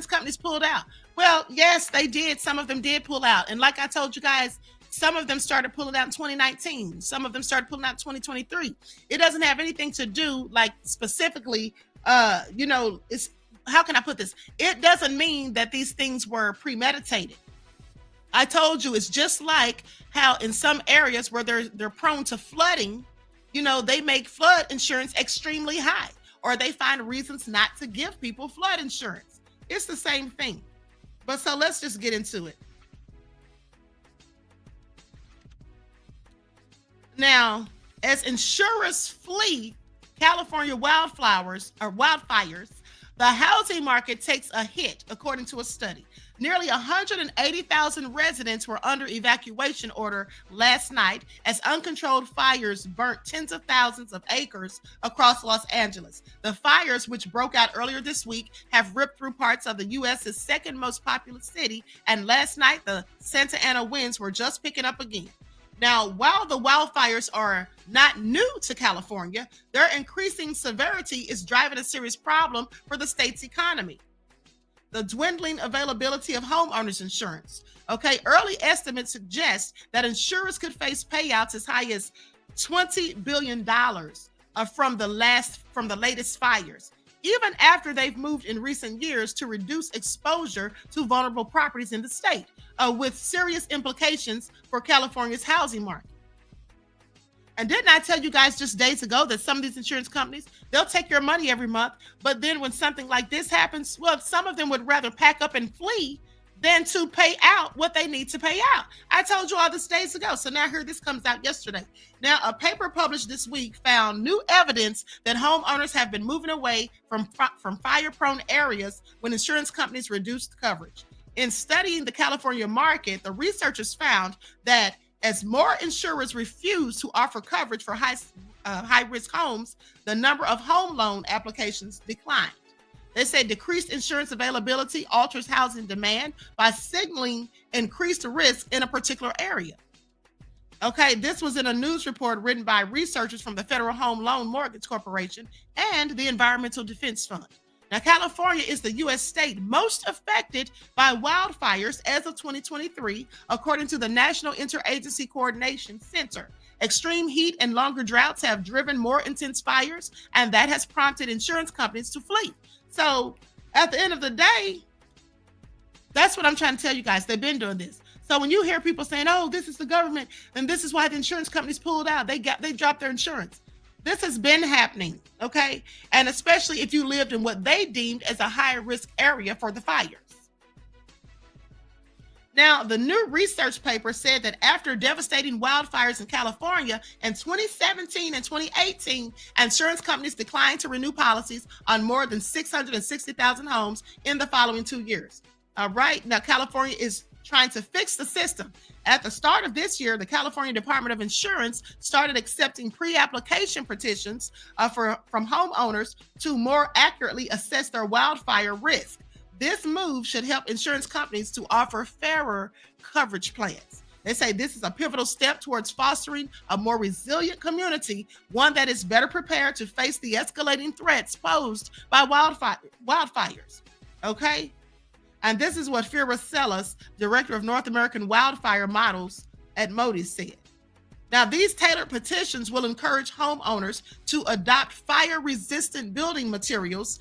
Speaker 2: companies pulled out. Well, yes, they did. Some of them did pull out. And like I told you guys, some of them started pulling out in 2019. Some of them started pulling out in 2023. It doesn't have anything to do, like specifically, it's, how can I put this? It doesn't mean that these things were premeditated. I told you, it's just like how in some areas where they're prone to flooding, they make flood insurance extremely high, or they find reasons not to give people flood insurance. It's the same thing. But so let's just get into it. Now, as insurers flee California wildfires, the housing market takes a hit, according to a study. Nearly 180,000 residents were under evacuation order last night as uncontrolled fires burnt tens of thousands of acres across Los Angeles. The fires, which broke out earlier this week, have ripped through parts of the U.S.'s second most populous city, and last night the Santa Ana winds were just picking up again. Now, while the wildfires are not new to California, their increasing severity is driving a serious problem for the state's economy. The dwindling availability of homeowners insurance. Okay, early estimates suggest that insurers could face payouts as high as $20 billion from the latest fires, even after they've moved in recent years to reduce exposure to vulnerable properties in the state, with serious implications for California's housing market. And didn't I tell you guys just days ago that some of these insurance companies, they'll take your money every month, but then when something like this happens, well, some of them would rather pack up and flee than to pay out what they need to pay out. I told you all this days ago. So now here this comes out yesterday. Now, a paper published this week found new evidence that homeowners have been moving away from fire-prone areas when insurance companies reduced coverage. In studying the California market, the researchers found that as more insurers refuse to offer coverage for high-risk homes, the number of home loan applications declined. They say decreased insurance availability alters housing demand by signaling increased risk in a particular area. Okay, this was in a news report written by researchers from the Federal Home Loan Mortgage Corporation and the Environmental Defense Fund. Now, California is the U.S. state most affected by wildfires as of 2023, according to the National Interagency Coordination Center. Extreme heat and longer droughts have driven more intense fires, and that has prompted insurance companies to flee. So at the end of the day, that's what I'm trying to tell you guys. They've been doing this. So when you hear people saying, oh, this is the government, and this is why the insurance companies pulled out, they dropped their insurance. This has been happening, okay? And especially if you lived in what they deemed as a higher risk area for the fires. Now, the new research paper said that after devastating wildfires in California in 2017 and 2018, insurance companies declined to renew policies on more than 660,000 homes in the following 2 years. All right, now California is trying to fix the system. At the start of this year, the California Department of Insurance started accepting pre-application petitions from homeowners to more accurately assess their wildfire risk. This move should help insurance companies to offer fairer coverage plans. They say this is a pivotal step towards fostering a more resilient community, one that is better prepared to face the escalating threats posed by wildfires. Okay? And this is what Fira Sellas, Director of North American Wildfire Models at Moody's, said. Now, these tailored petitions will encourage homeowners to adopt fire-resistant building materials,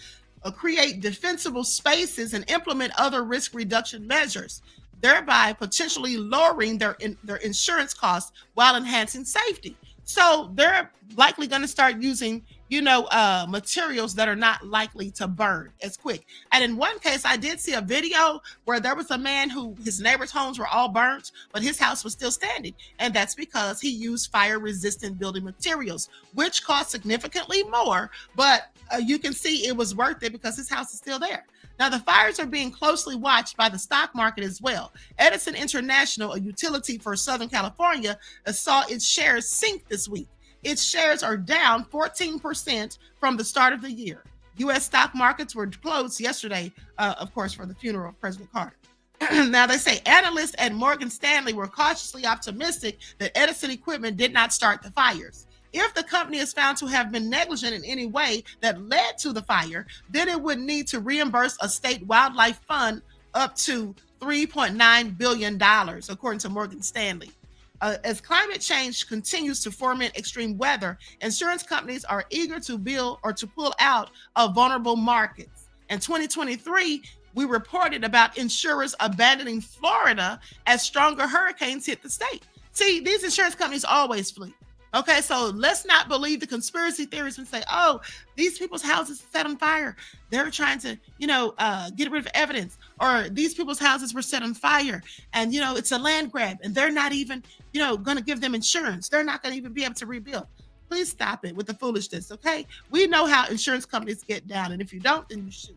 Speaker 2: create defensible spaces, and implement other risk reduction measures, thereby potentially lowering their insurance costs while enhancing safety. So they're likely going to start using, materials that are not likely to burn as quick. And in one case, I did see a video where there was a man who his neighbors' homes were all burnt, but his house was still standing. And that's because he used fire-resistant building materials, which cost significantly more, but you can see it was worth it because his house is still there. Now, the fires are being closely watched by the stock market as well. Edison International, a utility for Southern California, saw its shares sink this week. Its shares are down 14% from the start of the year. U.S. stock markets were closed yesterday, of course, for the funeral of President Carter. Now, they say analysts at Morgan Stanley were cautiously optimistic that Edison Equipment did not start the fires. If the company is found to have been negligent in any way that led to the fire, then it would need to reimburse a state wildlife fund up to $3.9 billion, according to Morgan Stanley. As climate change continues to foment extreme weather, insurance companies are eager to build or to pull out of vulnerable markets. In 2023, we reported about insurers abandoning Florida as stronger hurricanes hit the state. See, these insurance companies always flee. Okay, so let's not believe the conspiracy theories and say, oh, these people's houses set on fire. They're trying to, get rid of evidence. Or these people's houses were set on fire and, it's a land grab and they're not even, going to give them insurance. They're not going to even be able to rebuild. Please stop it with the foolishness, okay? We know how insurance companies get down. And if you don't, then you should.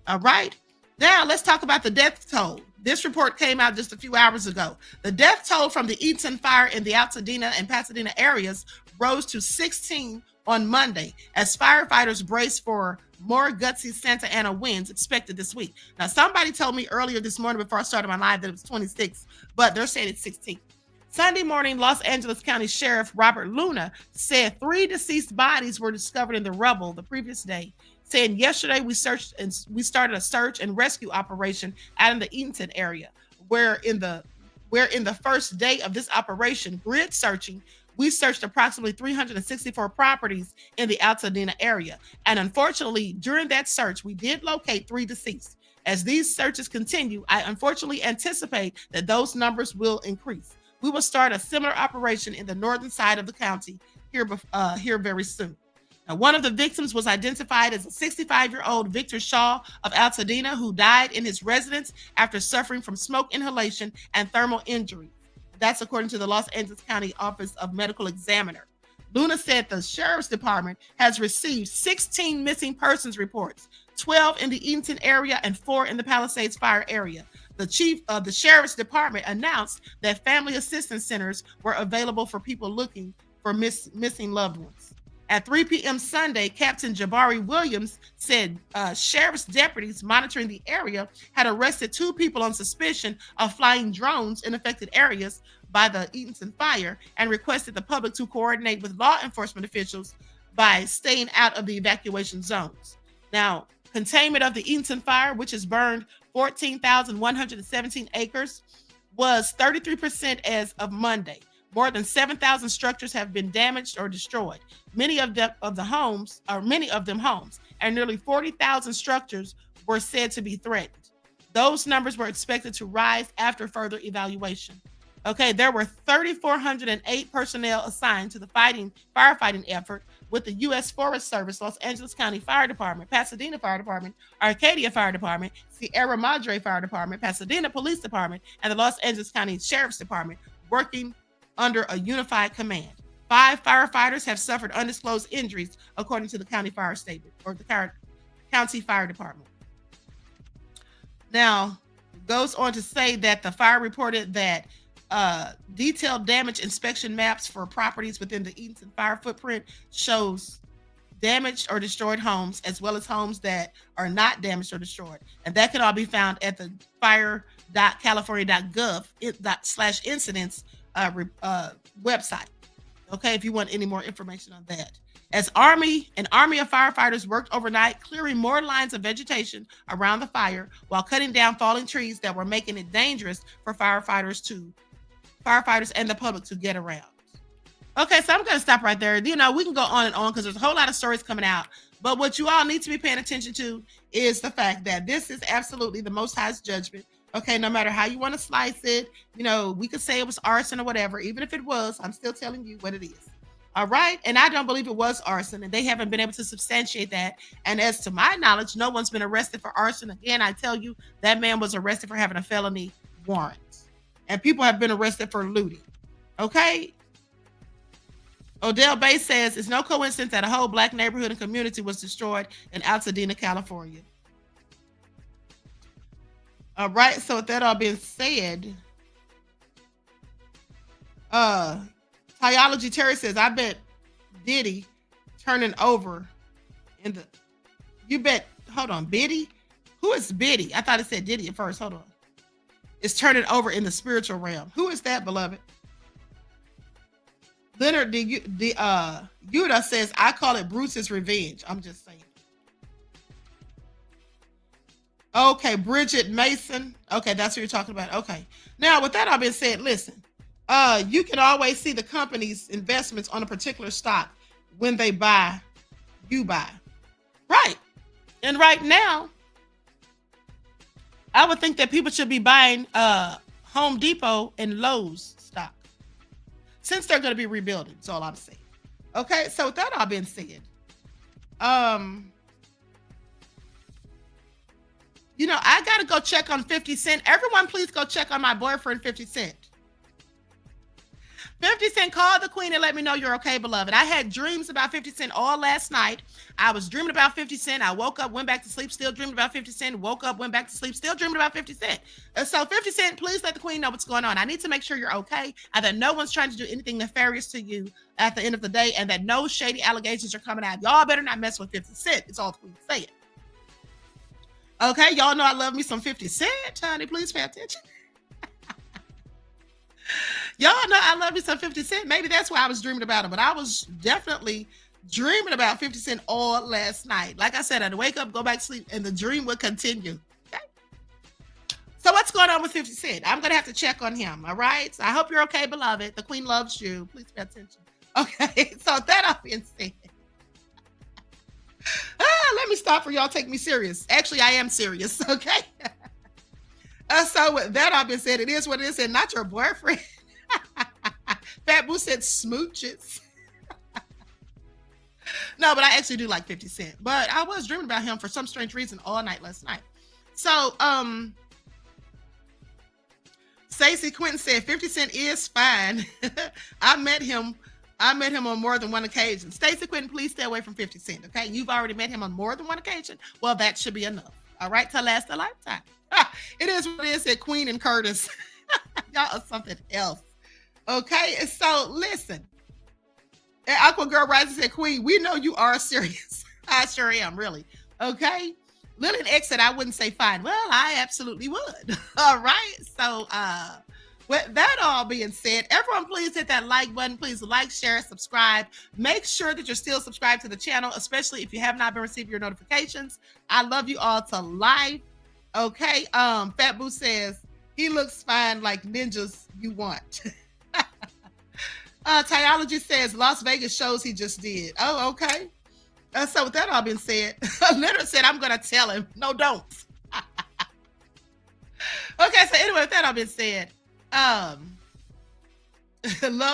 Speaker 2: All right. Now let's talk about the death toll. This report came out just a few hours ago. The death toll from the Eaton fire in the Altadena and Pasadena areas rose to 16 on Monday as firefighters brace for more gutsy Santa Ana winds expected this week. Now, somebody told me earlier this morning before I started my live that it was 26, but they're saying it's 16. Sunday morning, Los Angeles County Sheriff Robert Luna said 3 deceased bodies were discovered in the rubble the previous day, saying yesterday we started a search and rescue operation out in the Eaton area, where in the first day of this operation, grid searching, we searched approximately 364 properties in the Altadena area. And unfortunately, during that search, we did locate 3 deceased. As these searches continue, I unfortunately anticipate that those numbers will increase. We will start a similar operation in the northern side of the county here very soon. Now, one of the victims was identified as a 65-year-old Victor Shaw of Altadena, who died in his residence after suffering from smoke inhalation and thermal injury. That's according to the Los Angeles County Office of Medical Examiner. Luna said the Sheriff's Department has received 16 missing persons reports, 12 in the Eaton area and 4 in the Palisades fire area. The chief of the Sheriff's Department announced that family assistance centers were available for people looking for missing loved ones. At 3 p.m. Sunday, Captain Jabari Williams said sheriff's deputies monitoring the area had arrested 2 people on suspicion of flying drones in affected areas by the Eaton fire and requested the public to coordinate with law enforcement officials by staying out of the evacuation zones. Now, Containment of the Eatonton fire, which has burned 14,117 acres, was 33% as of Monday. More than 7,000 structures have been damaged or destroyed. Many of them homes, and nearly 40,000 structures were said to be threatened. Those numbers were expected to rise after further evaluation. Okay, there were 3,408 personnel assigned to the firefighting effort with the U.S. Forest Service, Los Angeles County Fire Department, Pasadena Fire Department, Arcadia Fire Department, Sierra Madre Fire Department, Pasadena Police Department, and the Los Angeles County Sheriff's Department working under a unified command. 5 firefighters have suffered undisclosed injuries, according to the county fire statement, or the county fire department. Now, it goes on to say that the fire reported that detailed damage inspection maps for properties within the Eatonton fire footprint shows damaged or destroyed homes, as well as homes that are not damaged or destroyed. And that can all be found at the fire.california.gov/incidents website. Okay, if you want any more information on that. As an army of firefighters worked overnight, clearing more lines of vegetation around the fire while cutting down falling trees that were making it dangerous for firefighters and the public to get around. Okay, so I'm going to stop right there. You know, we can go on and on because there's a whole lot of stories coming out. But what you all need to be paying attention to is the fact that this is absolutely the Most High's judgment. Okay, no matter how you want to slice it, you know, we could say it was arson or whatever. Even if it was, I'm still telling you what it is. All right. And I don't believe it was arson, and they haven't been able to substantiate that. And as to my knowledge, no one's been arrested for arson. Again, I tell you, that man was arrested for having a felony warrant. And people have been arrested for looting. Okay. Odell Bay says it's no coincidence that a whole Black neighborhood and community was destroyed in Altadena, California. All right. So with that all being said, Tyology Terry says, I bet Diddy turning over in the, you bet, hold on, Biddy? Who is Biddy? I thought it said Diddy at first. Hold on. It's turning over in the spiritual realm. Who is that, beloved? Leonard Yuda says, I call it Bruce's revenge. I'm just saying. Okay, Bridget Mason. Okay, that's what you're talking about. Okay. Now, with that all being said, listen. You can always see the company's investments on a particular stock when they buy, you buy. Right. And right now, I would think that people should be buying Home Depot and Lowe's stock since they're going to be rebuilding. That's all I'm saying. Okay, so with that all being said, you know, I got to go check on 50 Cent. Everyone, please go check on my boyfriend, 50 Cent. 50 Cent, call the queen and let me know you're okay, beloved. I had dreams about 50 Cent all last night. I was dreaming about 50 Cent. I woke up, went back to sleep, still dreaming about 50 Cent. Woke up, went back to sleep, still dreaming about 50 Cent. So 50 Cent, please let the queen know what's going on. I need to make sure you're okay and that no one's trying to do anything nefarious to you at the end of the day and that no shady allegations are coming out. Y'all better not mess with 50 Cent. It's all the queen saying. Okay, y'all know I love me some 50 Cent, honey. Please pay attention. Y'all know I love me some 50 Cent. Maybe that's why I was dreaming about him, but I was definitely dreaming about 50 Cent all last night. Like I said, I'd wake up, go back to sleep, and the dream would continue. Okay. So what's going on with 50 Cent? I'm going to have to check on him, all right? So I hope you're okay, beloved. The queen loves you. Please pay attention. Okay, so that all being said. Let me stop for y'all take me serious. Actually, I am serious, okay? So with that all being said, it is what it is, and not your boyfriend. Fat Boo said smooches. No, but I actually do like 50 Cent. But I was dreaming about him for some strange reason all night last night. So, Stacey Quinton said 50 Cent is fine. I met him on more than one occasion. Stacey Quinton, please stay away from 50 Cent, okay? You've already met him on more than one occasion. Well, that should be enough. All right, to last a lifetime. It is what it is, said Queen and Curtis. Y'all are something else. Okay, so listen. Aqua Girl Rising said, Queen, we know you are serious. I sure am, really. Okay. Lillian X said, I wouldn't say fine. Well, I absolutely would. All right. So With that all being said, everyone please hit that like button. Please like, share, subscribe. Make sure that you're still subscribed to the channel, especially if you have not been receiving your notifications. I love you all to life. Okay. Fat Boo says he looks fine like ninjas you want. Tyology says Las Vegas shows he just did. Oh, okay. So with that all being said, Leonard said I'm gonna tell him. No, don't. Okay, so anyway, with that all being said, love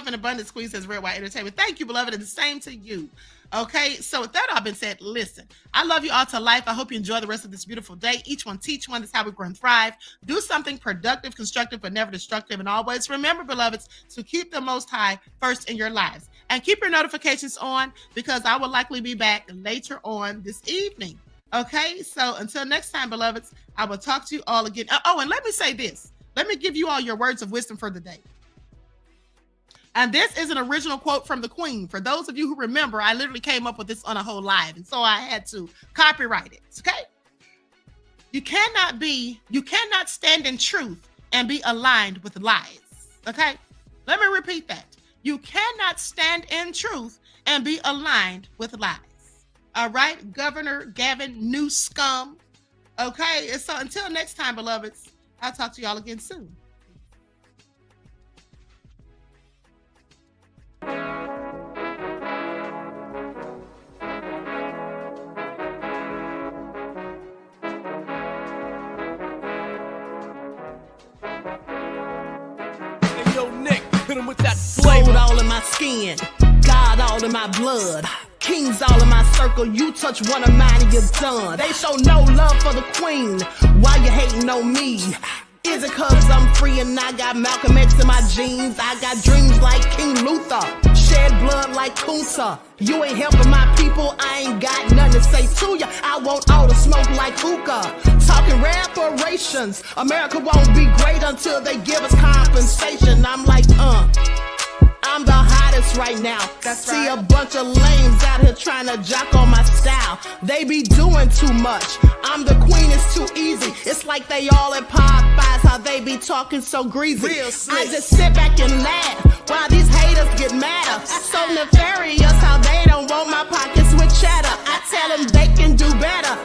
Speaker 2: and abundance queen says Red White Entertainment. Thank you, beloved, and the same to you. Okay, so with that all been said, listen, I love you all to life. I hope you enjoy the rest of this beautiful day. Each one teach one. That's how we grow and thrive. Do something productive, constructive, but never destructive. And always remember, beloveds, to keep the Most High first in your lives. And keep your notifications on, because I will likely be back later on this evening. Okay, so until next time, beloveds, I will talk to you all again. Oh, and let me say this. Let me give you all your words of wisdom for the day. And this is an original quote from the Queen. For those of you who remember, I literally came up with this on a whole live, and so I had to copyright it. Okay? You cannot stand in truth and be aligned with lies. Okay? Let me repeat that. You cannot stand in truth and be aligned with lies. All right, Governor Gavin Newsom. Okay, and so until next time, beloveds, I'll talk to y'all again soon.
Speaker 21: Yo, Nick, hit him with that flavor.
Speaker 22: Sold all in my skin, God all in my blood. Kings all in my circle, you touch one of mine and you're done. They show no love for the queen, why you hating on me? Is it cause I'm free and I got Malcolm X in my jeans? I got dreams like King Luther, shed blood like Kunta. You ain't helping my people, I ain't got nothing to say to ya. I want all the smoke like hookah. Talking reparations, America won't be great until they give us compensation. I'm like, I'm the hottest right now.
Speaker 2: That's
Speaker 22: See
Speaker 2: right.
Speaker 22: a bunch of lames out here trying to jock on my style. They be doing too much. I'm the queen, it's too easy. It's like they all at Popeyes, how they be talking so greasy.
Speaker 2: Real slick.
Speaker 22: I just sit back and laugh while these haters get madder. So nefarious how they don't want my pockets with cheddar. I tell them they can do better.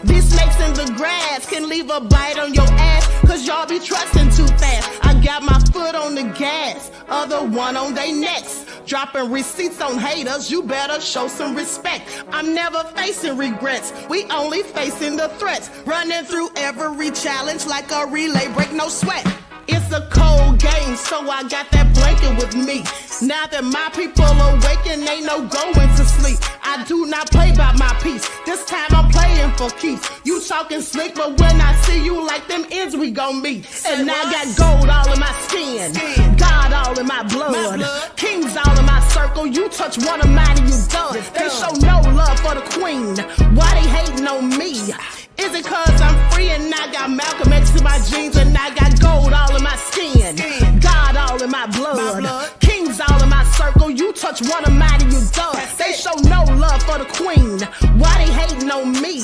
Speaker 22: These snakes in the grass can leave a bite on your ass, cause y'all be trusting too fast. I got my foot on the gas, other one on they necks. Dropping receipts on haters, you better show some respect. I'm never facing regrets, we only facing the threats. Running through every challenge like a relay, break no sweat. It's a cold game, so I got that blanket with me. Now that my people awaken, ain't no going to sleep. I do not play by my piece, this time I'm playing for keeps. You talking slick, but when I see you like them ends, we gon' meet. And I got gold all in my skin, God all in my blood. Kings all in my circle, you touch one of mine and you done. They show no love for the queen, why they hating on me? Is it cause I'm free and I got Malcolm X in my jeans and I got gold all in my skin, God all in my blood. Kings all in my circle, you touch one of mine and you done. They show no love for the queen, why they hating on me?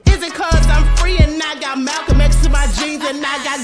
Speaker 22: Is it cause I'm free and I got Malcolm X in my jeans and I got